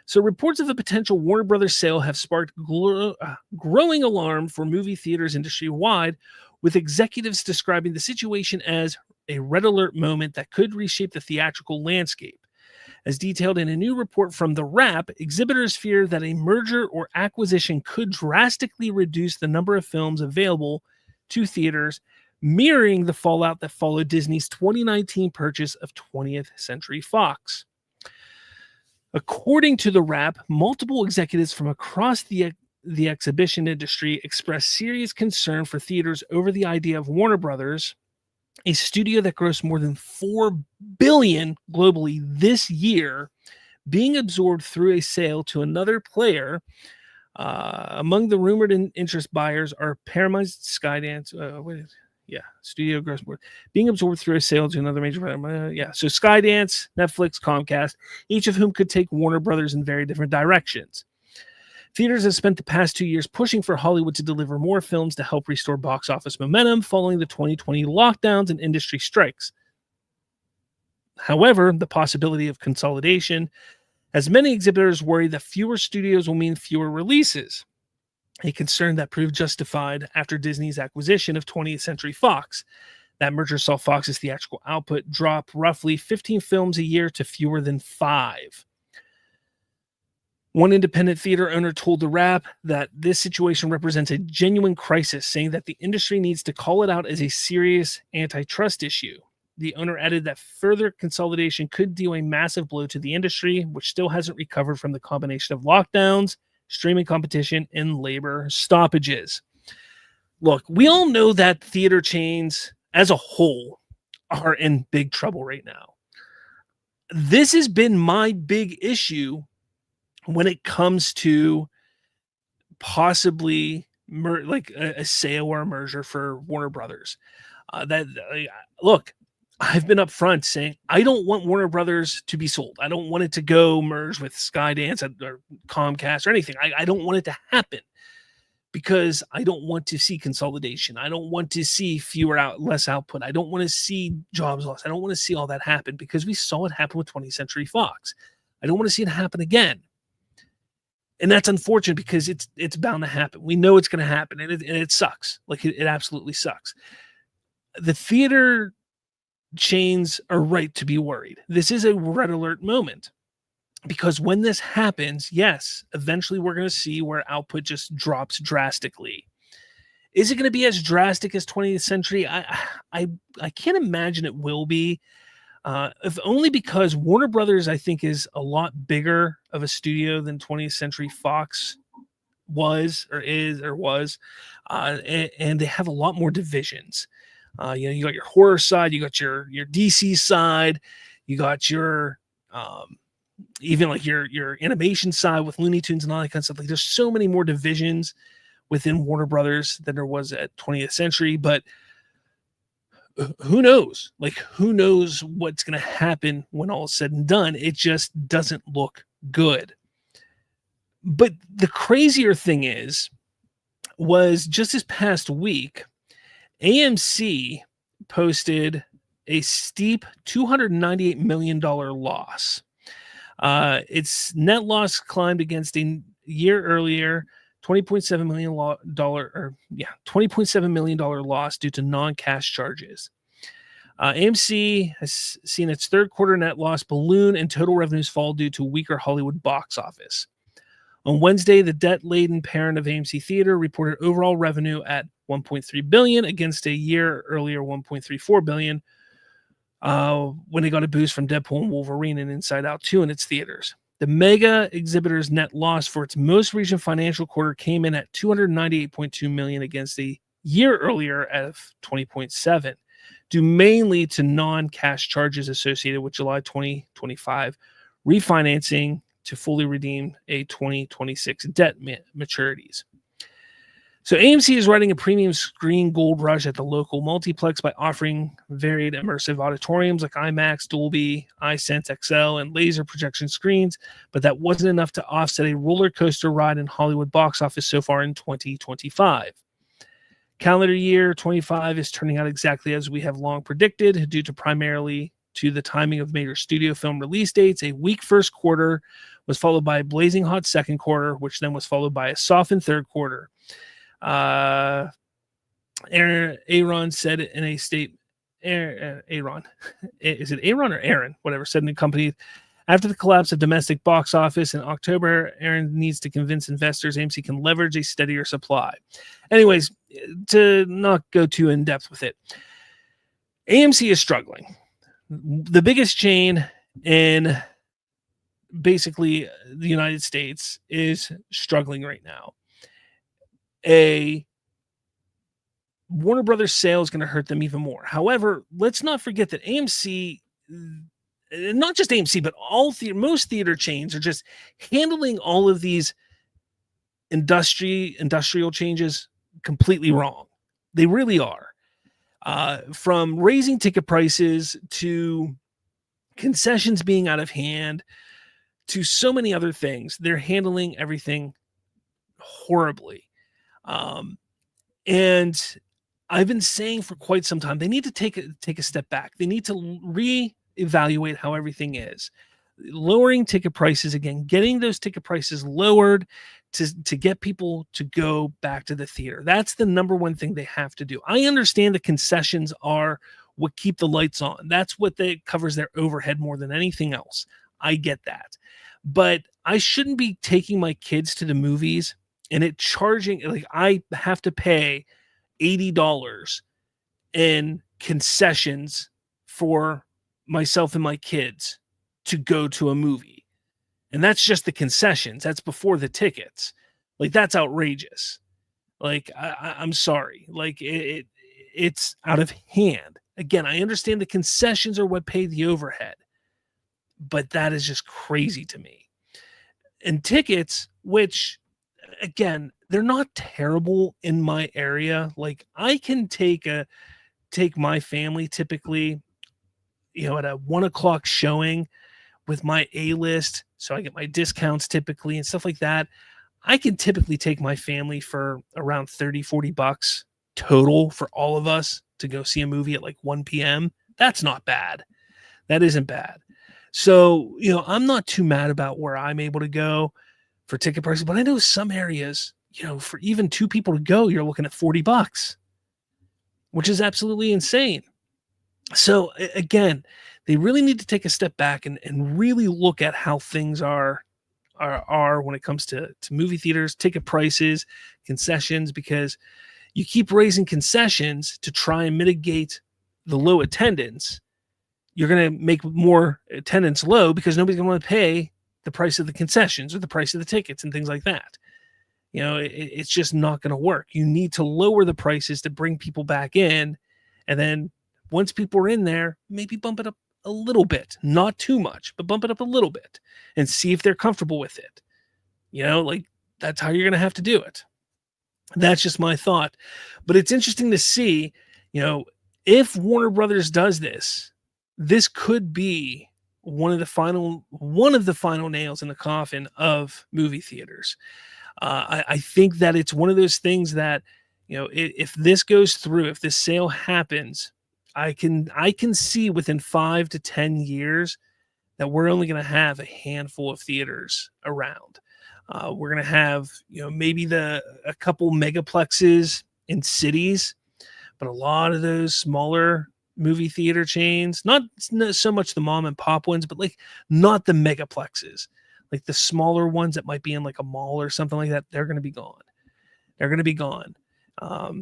S5: So reports of a potential Warner Brothers sale have sparked growing alarm for movie theaters industry-wide, with executives describing the situation as a red alert moment that could reshape the theatrical landscape. As detailed in a new report from The Wrap, exhibitors fear that a merger or acquisition could drastically reduce the number of films available to theaters, mirroring the fallout that followed Disney's 2019 purchase of 20th Century Fox. According to The Wrap, multiple executives from across the exhibition industry expressed serious concern for theaters over the idea of Warner Brothers, a studio that grossed more than $4 billion globally this year, being absorbed through a sale to another player. Among the rumored interest buyers are Paramount, Skydance, studio gross board being absorbed through a sale to another major so Skydance, Netflix, Comcast, each of whom could take Warner Brothers in very different directions. Theaters have spent the past 2 years pushing for Hollywood to deliver more films to help restore box office momentum following the 2020 lockdowns and industry strikes. However, the possibility of consolidation, as many exhibitors worry that fewer studios will mean fewer releases, a concern that proved justified after Disney's acquisition of 20th Century Fox. That merger saw Fox's theatrical output drop roughly 15 films a year to fewer than 5. One independent theater owner told The Wrap that this situation represents a genuine crisis, saying that the industry needs to call it out as a serious antitrust issue. The owner added that further consolidation could deal a massive blow to the industry, which still hasn't recovered from the combination of lockdowns, streaming competition, and labor stoppages. Look, we all know that theater chains as a whole are in big trouble right now. This has been my big issue when it comes to possibly a sale or a merger for Warner Brothers. Look, I've been upfront saying I don't want Warner Brothers to be sold. I don't want it to go merge with Skydance or Comcast or anything. I don't want it to happen because I don't want to see consolidation. I don't want to see less output. I don't want to see jobs lost. I don't want to see all that happen because we saw it happen with 20th Century Fox. I don't want to see it happen again. And that's unfortunate because it's bound to happen. We know it's going to happen, and it sucks. Like it absolutely sucks. The theater chains are right to be worried. This is a red alert moment because when this happens, yes, eventually we're going to see where output just drops drastically. Is it going to be as drastic as 20th Century? I can't imagine it will be. If only because Warner Brothers, I think, is a lot bigger of a studio than 20th Century Fox was, and they have a lot more divisions. You got your horror side, you got your DC side, you got your even like your animation side with Looney Tunes and all that kind of stuff. Like there's so many more divisions within Warner Brothers than there was at 20th Century, but who knows? Like, who knows what's going to happen when all is said and done? It just doesn't look good. But the crazier thing was just this past week, AMC posted a steep $298 million loss. Its net loss climbed against a year earlier $20.7 million loss due to non-cash charges. AMC has seen its third quarter net loss balloon and total revenues fall due to weaker Hollywood box office. On Wednesday, the debt-laden parent of AMC Theater reported overall revenue at $1.3 billion against a year earlier $1.34 billion when it got a boost from Deadpool and Wolverine and Inside Out 2 in its theaters. The mega exhibitor's net loss for its most recent financial quarter came in at $298.2 million against a year earlier of $20.7, due mainly to non-cash charges associated with July 2025 refinancing to fully redeem a 2026 debt maturities. So AMC is riding a premium screen gold rush at the local multiplex by offering varied immersive auditoriums like IMAX, Dolby, iSense XL, and laser projection screens, but that wasn't enough to offset a roller coaster ride in Hollywood box office so far in 2025. Calendar year 25 is turning out exactly as we have long predicted, due to primarily to the timing of major studio film release dates. A weak first quarter was followed by a blazing hot second quarter, which then was followed by a softened third quarter. Aaron said in a statement, Aaron, is it Aaron or Aaron? Whatever, said in the company After the collapse of domestic box office in October, Aaron needs to convince investors AMC can leverage a steadier supply. Anyways, to not go too in depth with it, AMC is struggling. The biggest chain in basically the United States is struggling right now. A Warner Brothers sale is going to hurt them even more. However, let's not forget that AMC, not just AMC, but most theater chains are just handling all of these industrial changes completely wrong. They really are. From raising ticket prices to concessions being out of hand to so many other things, they're handling everything horribly. And I've been saying for quite some time, they need to take a step back. They need to reevaluate how everything is. Lowering ticket prices again, getting those ticket prices lowered to get people to go back to the theater. That's the number one thing they have to do. I understand the concessions are what keep the lights on. That's what covers their overhead more than anything else. I get that. But I shouldn't be taking my kids to the movies and it charging, like I have to pay $80 in concessions for myself and my kids to go to a movie. And that's just the concessions. That's before the tickets. Like, that's outrageous. Like, I'm sorry. Like, it's out of hand. Again, I understand the concessions are what pay the overhead, but that is just crazy to me. And tickets, which, again, they're not terrible in my area. Like, I can take my family typically, at a 1:00 showing with my A-list, so I get my discounts typically and stuff like that. I can typically take my family for around $30-$40 total for all of us to go see a movie at like 1 p.m. That's not bad. That isn't bad. So, I'm not too mad about where I'm able to go for ticket prices, but I know some areas, for even 2 people to go, you're looking at $40, which is absolutely insane. So again, they really need to take a step back and really look at how things are when it comes to movie theaters, ticket prices, concessions, because you keep raising concessions to try and mitigate the low attendance. You're going to make more attendance low because nobody's going to want to pay the price of the concessions or the price of the tickets and things like that. It's just not going to work. You need to lower the prices to bring people back in. And then once people are in there, maybe bump it up a little bit, not too much, but bump it up a little bit and see if they're comfortable with it. Like, that's how you're going to have to do it. That's just my thought. But it's interesting to see, if Warner Brothers does this, this could be one of the final nails in the coffin of movie theaters. I think that it's one of those things that, if this goes through, if this sale happens, I can see within 5 to 10 years that we're only going to have a handful of theaters around. We're going to have, maybe a couple megaplexes in cities, but a lot of those smaller movie theater chains, not so much the mom and pop ones, but like not the megaplexes, like the smaller ones that might be in like a mall or something like that. They're going to be gone.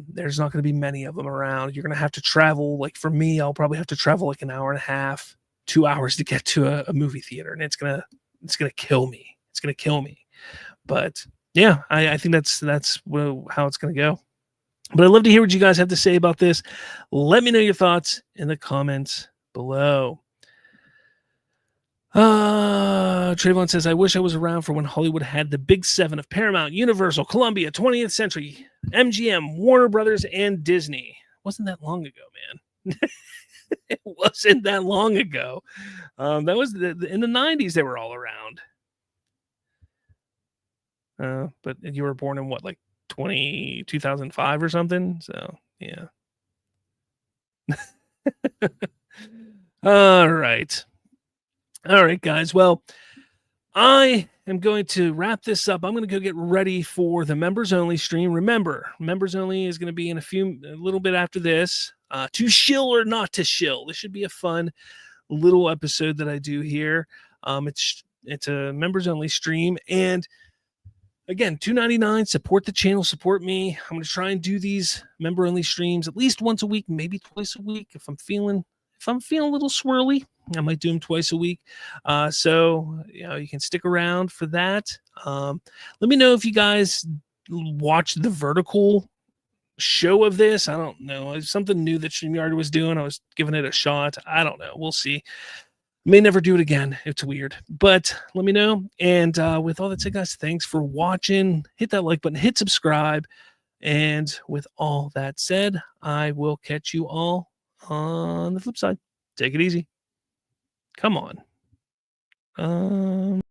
S5: There's not going to be many of them around. You're going to have to travel. Like for me, I'll probably have to travel like an hour and a half, 2 hours to get to a movie theater. And it's going to kill me. It's going to kill me. But yeah, I think that's how it's going to go. But I'd love to hear what you guys have to say about this. Let me know your thoughts in the comments below. Trayvon says, I wish I was around for when Hollywood had the big 7 of Paramount, Universal, Columbia, 20th Century, MGM, Warner Brothers, and Disney. Wasn't that long ago, man. It wasn't that long ago. That was in the 90s. They were all around. But you were born in what, like 2005 or something? So yeah. All right, guys. Well, I am going to wrap this up. I'm going to go get ready for the members only stream. Remember, members only is going to be in a little bit after this. To shill or not to shill. This should be a fun little episode that I do here. It's a members only stream, and again, $2.99. Support the channel, support me. I'm going to try and do these member only streams at least once a week, maybe twice a week. If I'm feeling a little swirly, I might do them twice a week. So you can stick around for that. Let me know if you guys watch the vertical show of this. I don't know. It's something new that StreamYard was doing. I was giving it a shot. I don't know. We'll see. May never do it again. It's weird, but let me know. And with all that said, guys, thanks for watching. Hit that like button, hit subscribe. And with all that said, I will catch you all on the flip side. Take it easy. Come on.